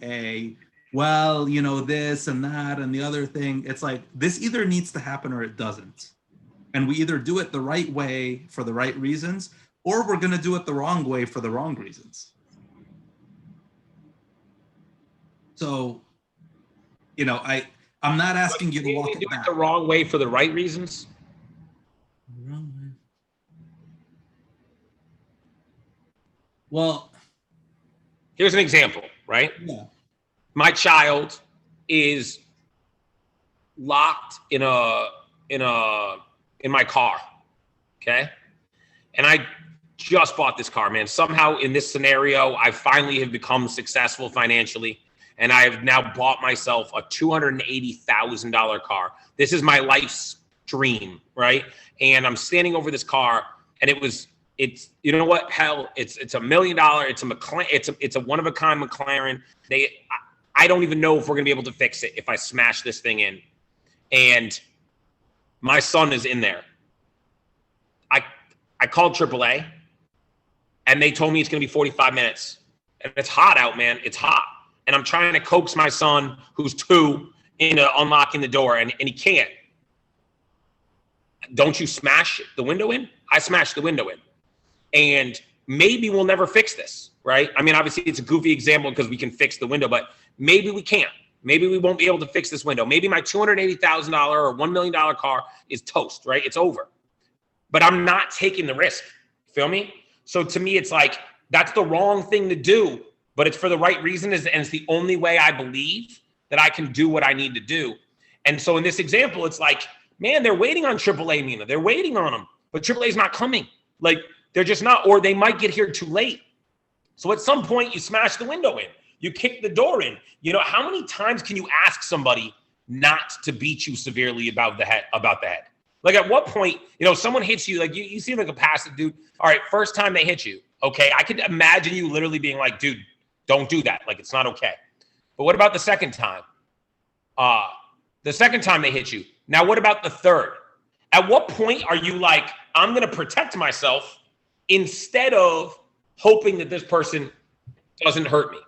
well, this and that and the other thing. It's like, this either needs to happen or it doesn't. And we either do it the right way for the right reasons, or we're going to do it the wrong way for the wrong reasons. So, I'm not asking you to walk it back. The wrong way for the right reasons. Wrong way. Well, here's an example, right? Yeah. My child is locked in my car, okay? And I just bought this car, man. Somehow in this scenario, I finally have become successful financially, and I have now bought myself a $280,000 car. This is my life's dream, right? And I'm standing over this car, and it's you know what? Hell, it's $1 million. It's a McLaren. It's a one of a kind McLaren. I don't even know if we're gonna be able to fix it if I smash this thing in. And my son is in there. I called AAA, and they told me it's gonna be 45 minutes. And it's hot out, man. It's hot. And I'm trying to coax my son, who's 2, into unlocking the door, and he can't. Don't you smash the window in? I smashed the window in. And maybe we'll never fix this, right? I mean, obviously it's a goofy example because we can fix the window, but maybe we can't. Maybe we won't be able to fix this window. Maybe my $280,000 or $1 million car is toast, right? It's over. But I'm not taking the risk. Feel me? So to me, it's like, that's the wrong thing to do, but it's for the right reason, and it's the only way I believe that I can do what I need to do. And so in this example, it's like, man, they're waiting on AAA, Mina. They're waiting on them, but AAA is not coming. Like, they're just not, or they might get here too late. So at some point, you smash the window in. You kick the door in. How many times can you ask somebody not to beat you severely about the head? Like, at what point, someone hits you, like you seem like a passive dude. All right, first time they hit you, okay, I could imagine you literally being like, dude, don't do that. Like, it's not okay. But what about the second time? The second time they hit you. Now, what about the third? At what point are you like, I'm going to protect myself instead of hoping that this person doesn't hurt me?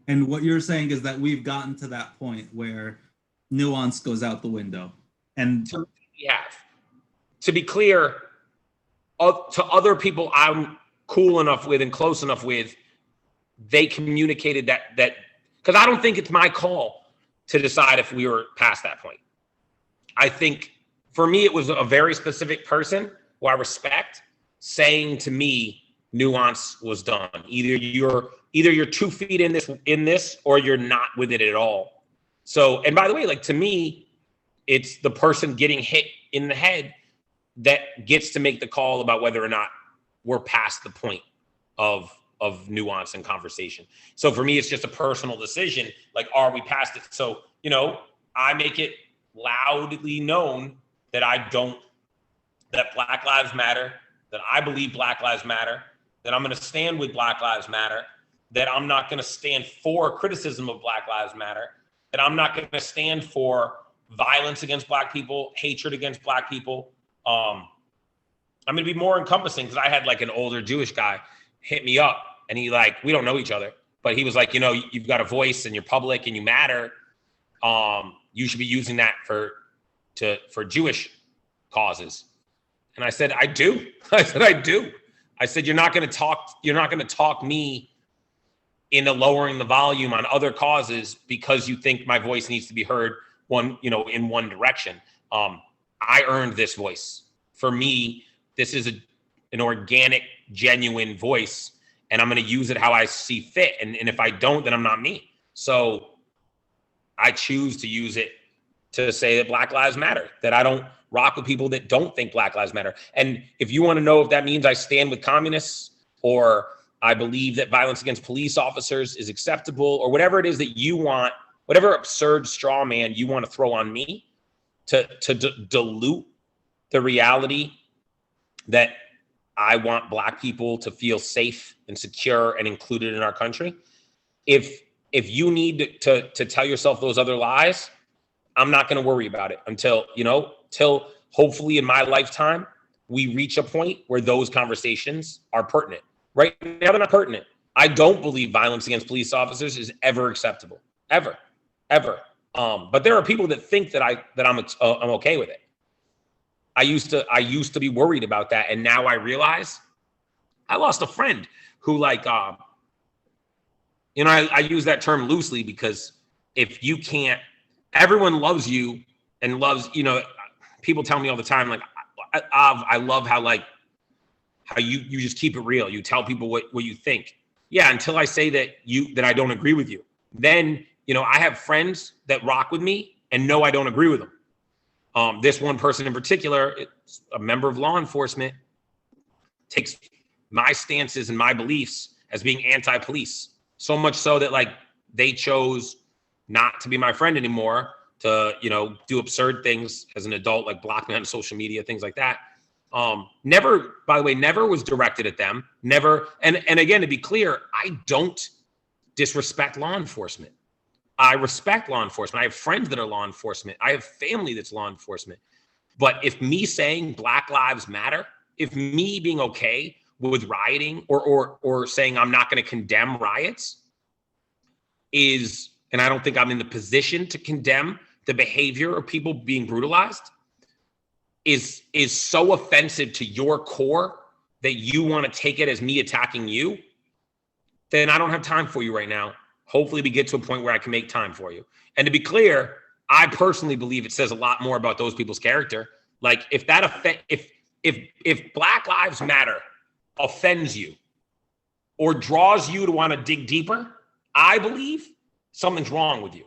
And what you're saying is that we've gotten to that point where nuance goes out the window. And we have. To be clear, to other people I'm cool enough with and close enough with, they communicated that because I don't think it's my call to decide if we were past that point. I think for me, it was a very specific person who I respect saying to me, nuance was done. Either you're 2 feet in this, or you're not with it at all. So, and by the way, like, to me, it's the person getting hit in the head that gets to make the call about whether or not we're past the point of nuance and conversation. So for me, it's just a personal decision. Like, are we past it? So, I make it loudly known that that Black Lives Matter, that I believe Black Lives Matter, that I'm going to stand with Black Lives Matter, that I'm not going to stand for criticism of Black Lives Matter, that I'm not going to stand for violence against Black people, hatred against Black people. I'm going to be more encompassing, because I had like an older Jewish guy hit me up, and he like, we don't know each other, but he was like, you know, you've got a voice and you're public and you matter. You should be using that for Jewish causes. And I said, I do. I said, I do. I said, you're not going to talk me into lowering the volume on other causes because you think my voice needs to be heard in one direction. I earned this voice. For me, this is an organic, genuine voice, and I'm going to use it how I see fit. And if I don't, then I'm not me. So I choose to use it to say that Black Lives Matter, that I don't rock with people that don't think Black Lives Matter. And if you want to know if that means I stand with communists, or I believe that violence against police officers is acceptable, or whatever it is that you want, whatever absurd straw man you want to throw on me to dilute the reality that I want Black people to feel safe and secure and included in our country. If you need to tell yourself those other lies, I'm not going to worry about it until hopefully in my lifetime, we reach a point where those conversations are pertinent. Right now, they're not pertinent. I don't believe violence against police officers is ever acceptable, ever. But there are people that think that I'm okay with it. I used to be worried about that, and now I realize I lost a friend who I use that term loosely, because if you can't, everyone loves you and loves, people tell me all the time, like, I love how you just keep it real. You tell people what you think. Yeah, until I say that I don't agree with you. Then, I have friends that rock with me and know I don't agree with them. This one person in particular, it's a member of law enforcement, takes my stances and my beliefs as being anti-police. So much so that they chose not to be my friend anymore, to, do absurd things as an adult, like block me on social media, things like that. Never, by the way, never was directed at them. Never. And again, to be clear, I don't disrespect law enforcement. I respect law enforcement. I have friends that are law enforcement. I have family that's law enforcement. But if me saying Black Lives Matter, if me being okay with rioting or saying I'm not going to condemn riots is, and I don't think I'm in the position to condemn the behavior of people being brutalized, is so offensive to your core that you want to take it as me attacking you, then I don't have time for you right now. Hopefully we get to a point where I can make time for you. And to be clear, I personally believe it says a lot more about those people's character. Like if Black Lives Matter offends you or draws you to want to dig deeper, I believe something's wrong with you.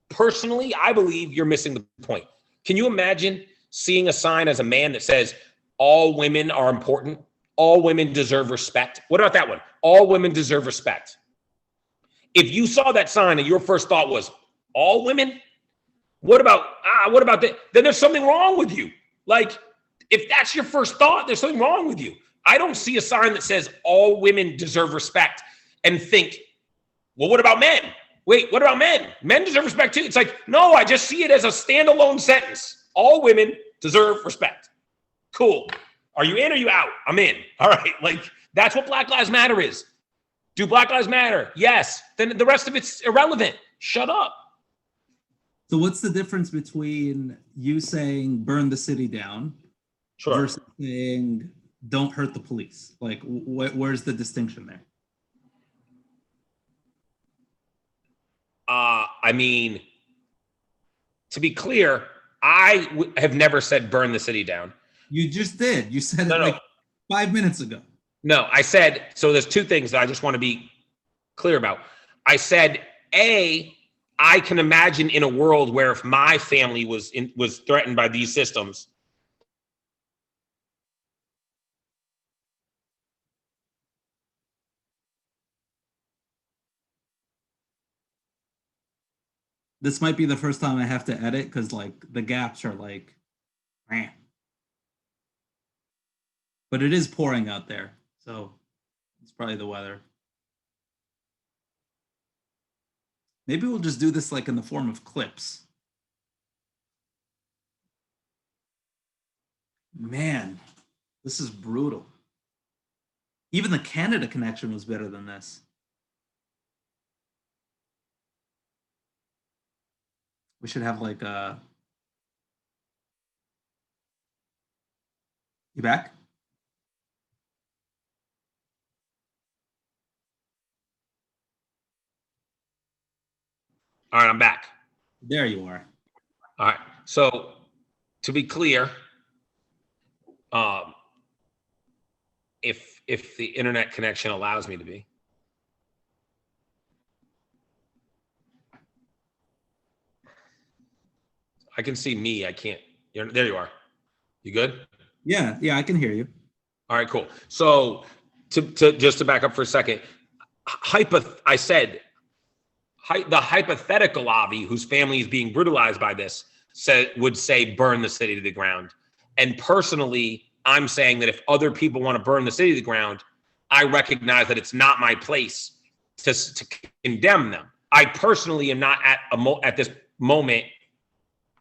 Personally, I believe you're missing the point. Can you imagine seeing a sign as a man that says all women are important, all women deserve respect? What about that one? All women deserve respect. If you saw that sign and your first thought was all women, what about that? Then there's something wrong with you. Like, if that's your first thought, there's something wrong with you. I don't see a sign that says all women deserve respect and think, well, what about men? Wait, what about men? Men deserve respect too. It's like, no, I just see it as a standalone sentence. All women deserve respect. Cool. Are you in or you out? I'm in. All right. Like, that's what Black Lives Matter is. Do Black Lives Matter? Yes. Then the rest of it's irrelevant. Shut up. So what's the difference between you saying burn the city down versus saying don't hurt the police? Like, where's the distinction there? I mean, to be clear, I have never said burn the city down. You just did. You said it 5 minutes ago. No, I said, so there's two things that I just want to be clear about. I said, I can imagine in a world where if my family was threatened by these systems, this might be the first time I have to edit because the gaps are but it is pouring out there. So It's probably the weather. Maybe we'll just do this like in the form of clips. Man, this is brutal. Even the Canada connection was better than this. We should have like a. You back? All right, I'm back. There you are. All right. So to be clear, if the internet connection allows me to be, I can see me. I can't. There you are. You good? Yeah, I can hear you. All right, cool. So to just to back up for a second, I said the hypothetical Avi, whose family is being brutalized by this, would say burn the city to the ground. And personally, I'm saying that if other people want to burn the city to the ground, I recognize that it's not my place to condemn them. I personally am not at this moment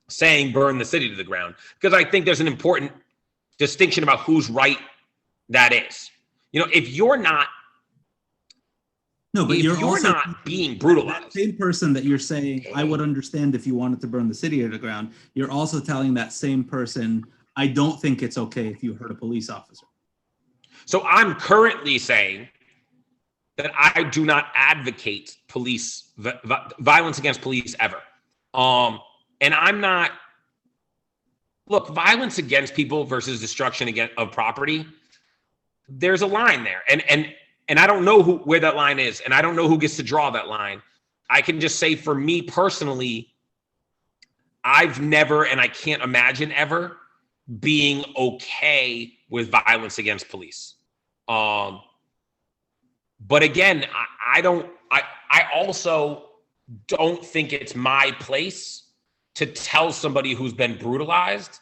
saying burn the city to the ground, because I think there's an important distinction about whose right that is. You know, if you're not you're also not being brutalized. That same person that you're saying, I would understand if you wanted to burn the city to the ground, you're also telling that same person, I don't think it's okay if you hurt a police officer. So I'm currently saying that I do not advocate police violence against police ever. And I'm not, look, violence against people versus destruction of property, there's a line there. And I don't know where that line is, and I don't know who gets to draw that line. I can just say, for me personally, I've never, and I can't imagine ever, being okay with violence against police. But again, I also don't think it's my place to tell somebody who's been brutalized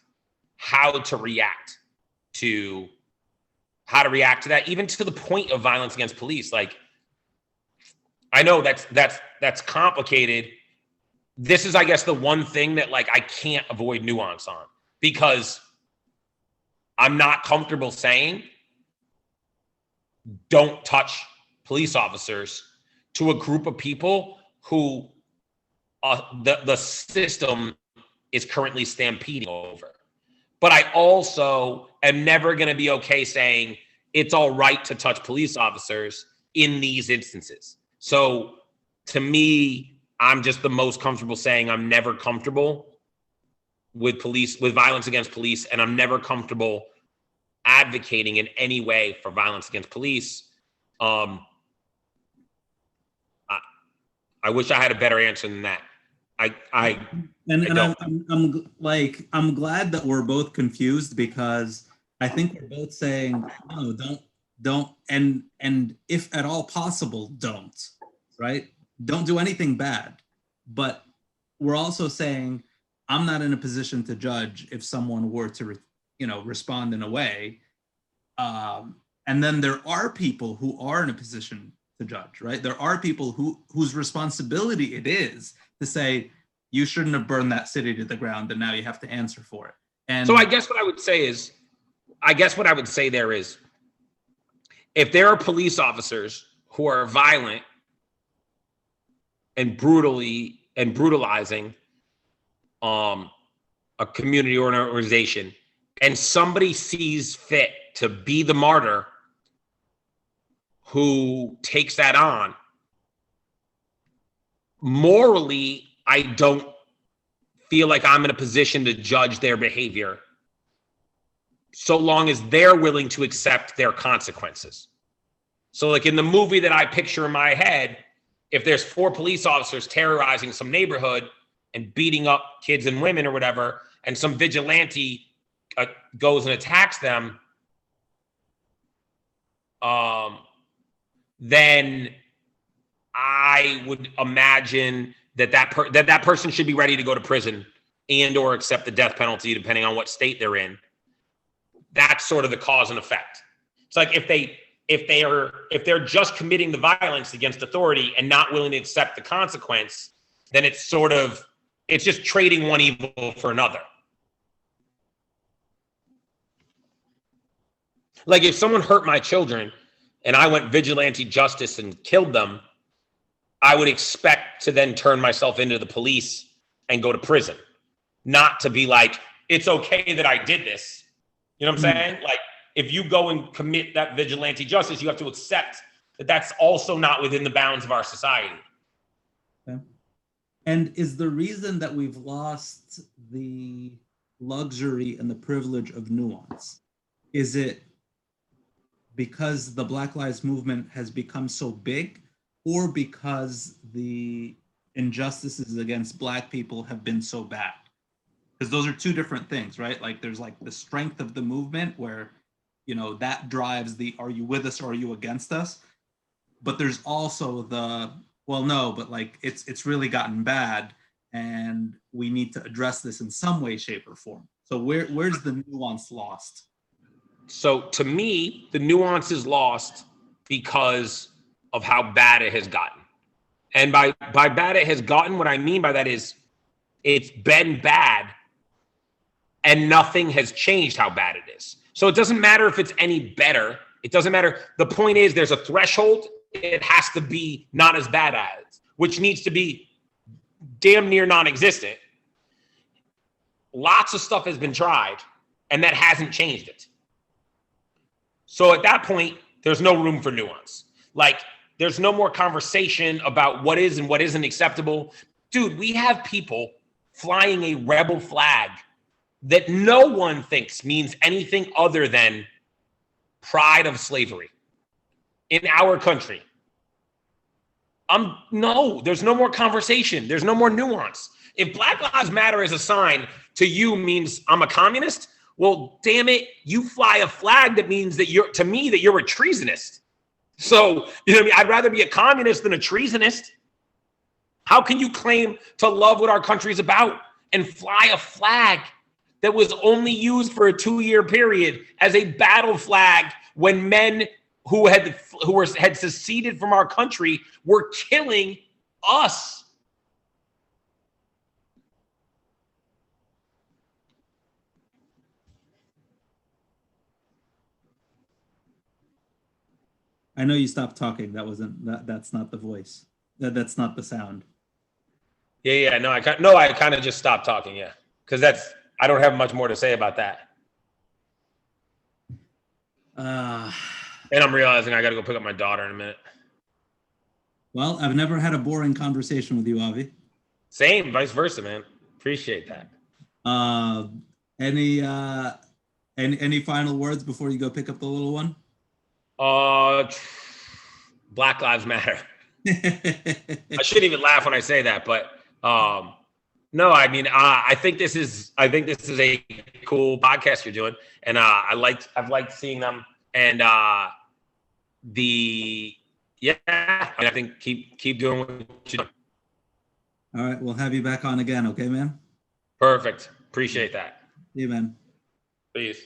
how to react to that, even to the point of violence against police. Like, I know that's complicated. This is, I guess, the one thing that like I can't avoid nuance on, because I'm not comfortable saying don't touch police officers to a group of people who the system is currently stampeding over. But I also am never going to be okay saying it's all right to touch police officers in these instances. So to me, I'm just the most comfortable saying I'm never comfortable with violence against police, and I'm never comfortable advocating in any way for violence against police. I wish I had a better answer than that. I'm glad that we're both confused, because I think we're both saying no, don't, and if at all possible, don't, right? Don't do anything bad. But we're also saying I'm not in a position to judge if someone were to respond in a way. And then there are people who are in a position to judge, right? There are people whose responsibility it is to say, you shouldn't have burned that city to the ground, and now you have to answer for it. And so I guess what I would say there is, if there are police officers who are violent and brutalizing a community or an organization, and somebody sees fit to be the martyr who takes that on, morally, I don't feel like I'm in a position to judge their behavior, so long as they're willing to accept their consequences. So like in the movie that I picture in my head, if there's 4 police officers terrorizing some neighborhood and beating up kids and women or whatever, and some vigilante goes and attacks them, then I would imagine that person should be ready to go to prison and or accept the death penalty, depending on what state they're in. That's sort of the cause and effect. It's like if they if they're just committing the violence against authority and not willing to accept the consequence, then it's just trading one evil for another. Like if someone hurt my children and I went vigilante justice and killed them, I would expect to then turn myself into the police and go to prison, not to be like, it's okay that I did this. You know what I'm saying? Like, if you go and commit that vigilante justice, you have to accept that that's also not within the bounds of our society. Okay. And is the reason that we've lost the luxury and the privilege of nuance, is it because the Black Lives Movement has become so big, or because the injustices against Black people have been so bad? Because those are two different things, right? Like there's like the strength of the movement where, you know, that drives the, are you with us or are you against us? But there's also the, well, no, but like it's really gotten bad and we need to address this in some way, shape, or form. So where's the nuance lost? So to me, the nuance is lost because of how bad it has gotten. And by bad it has gotten, what I mean by that is it's been bad and nothing has changed how bad it is. So it doesn't matter if it's any better. It doesn't matter. The point is there's a threshold. It has to be not as bad as, which needs to be damn near non-existent. Lots of stuff has been tried and that hasn't changed it. So at that point, there's no room for nuance. Like there's no more conversation about what is and what isn't acceptable. Dude, we have people flying a rebel flag that no one thinks means anything other than pride of slavery in our country. No, there's no more conversation. There's no more nuance. If Black Lives Matter as a sign to you means I'm a communist, well, damn it, you fly a flag that means that you're a treasonist. So, you know what I mean? I'd rather be a communist than a treasonist. How can you claim to love what our country's about and fly a flag that was only used for a 2-year period as a battle flag when men who had seceded from our country were killing us? I know you stopped talking. That's not the voice. That's not the sound. Yeah. No, I kind of just stopped talking. Yeah. Because I don't have much more to say about that. And I'm realizing I got to go pick up my daughter in a minute. Well, I've never had a boring conversation with you, Avi. Same, vice versa, man. Appreciate that. Any final words before you go pick up the little one? Black Lives Matter. I shouldn't even laugh when I say that, but no, I mean, I think this is a cool podcast you're doing, and I've liked seeing them, and I think keep doing what you're doing. All right, we'll have you back on again, okay, man? Perfect. Appreciate that. See you, man. Peace.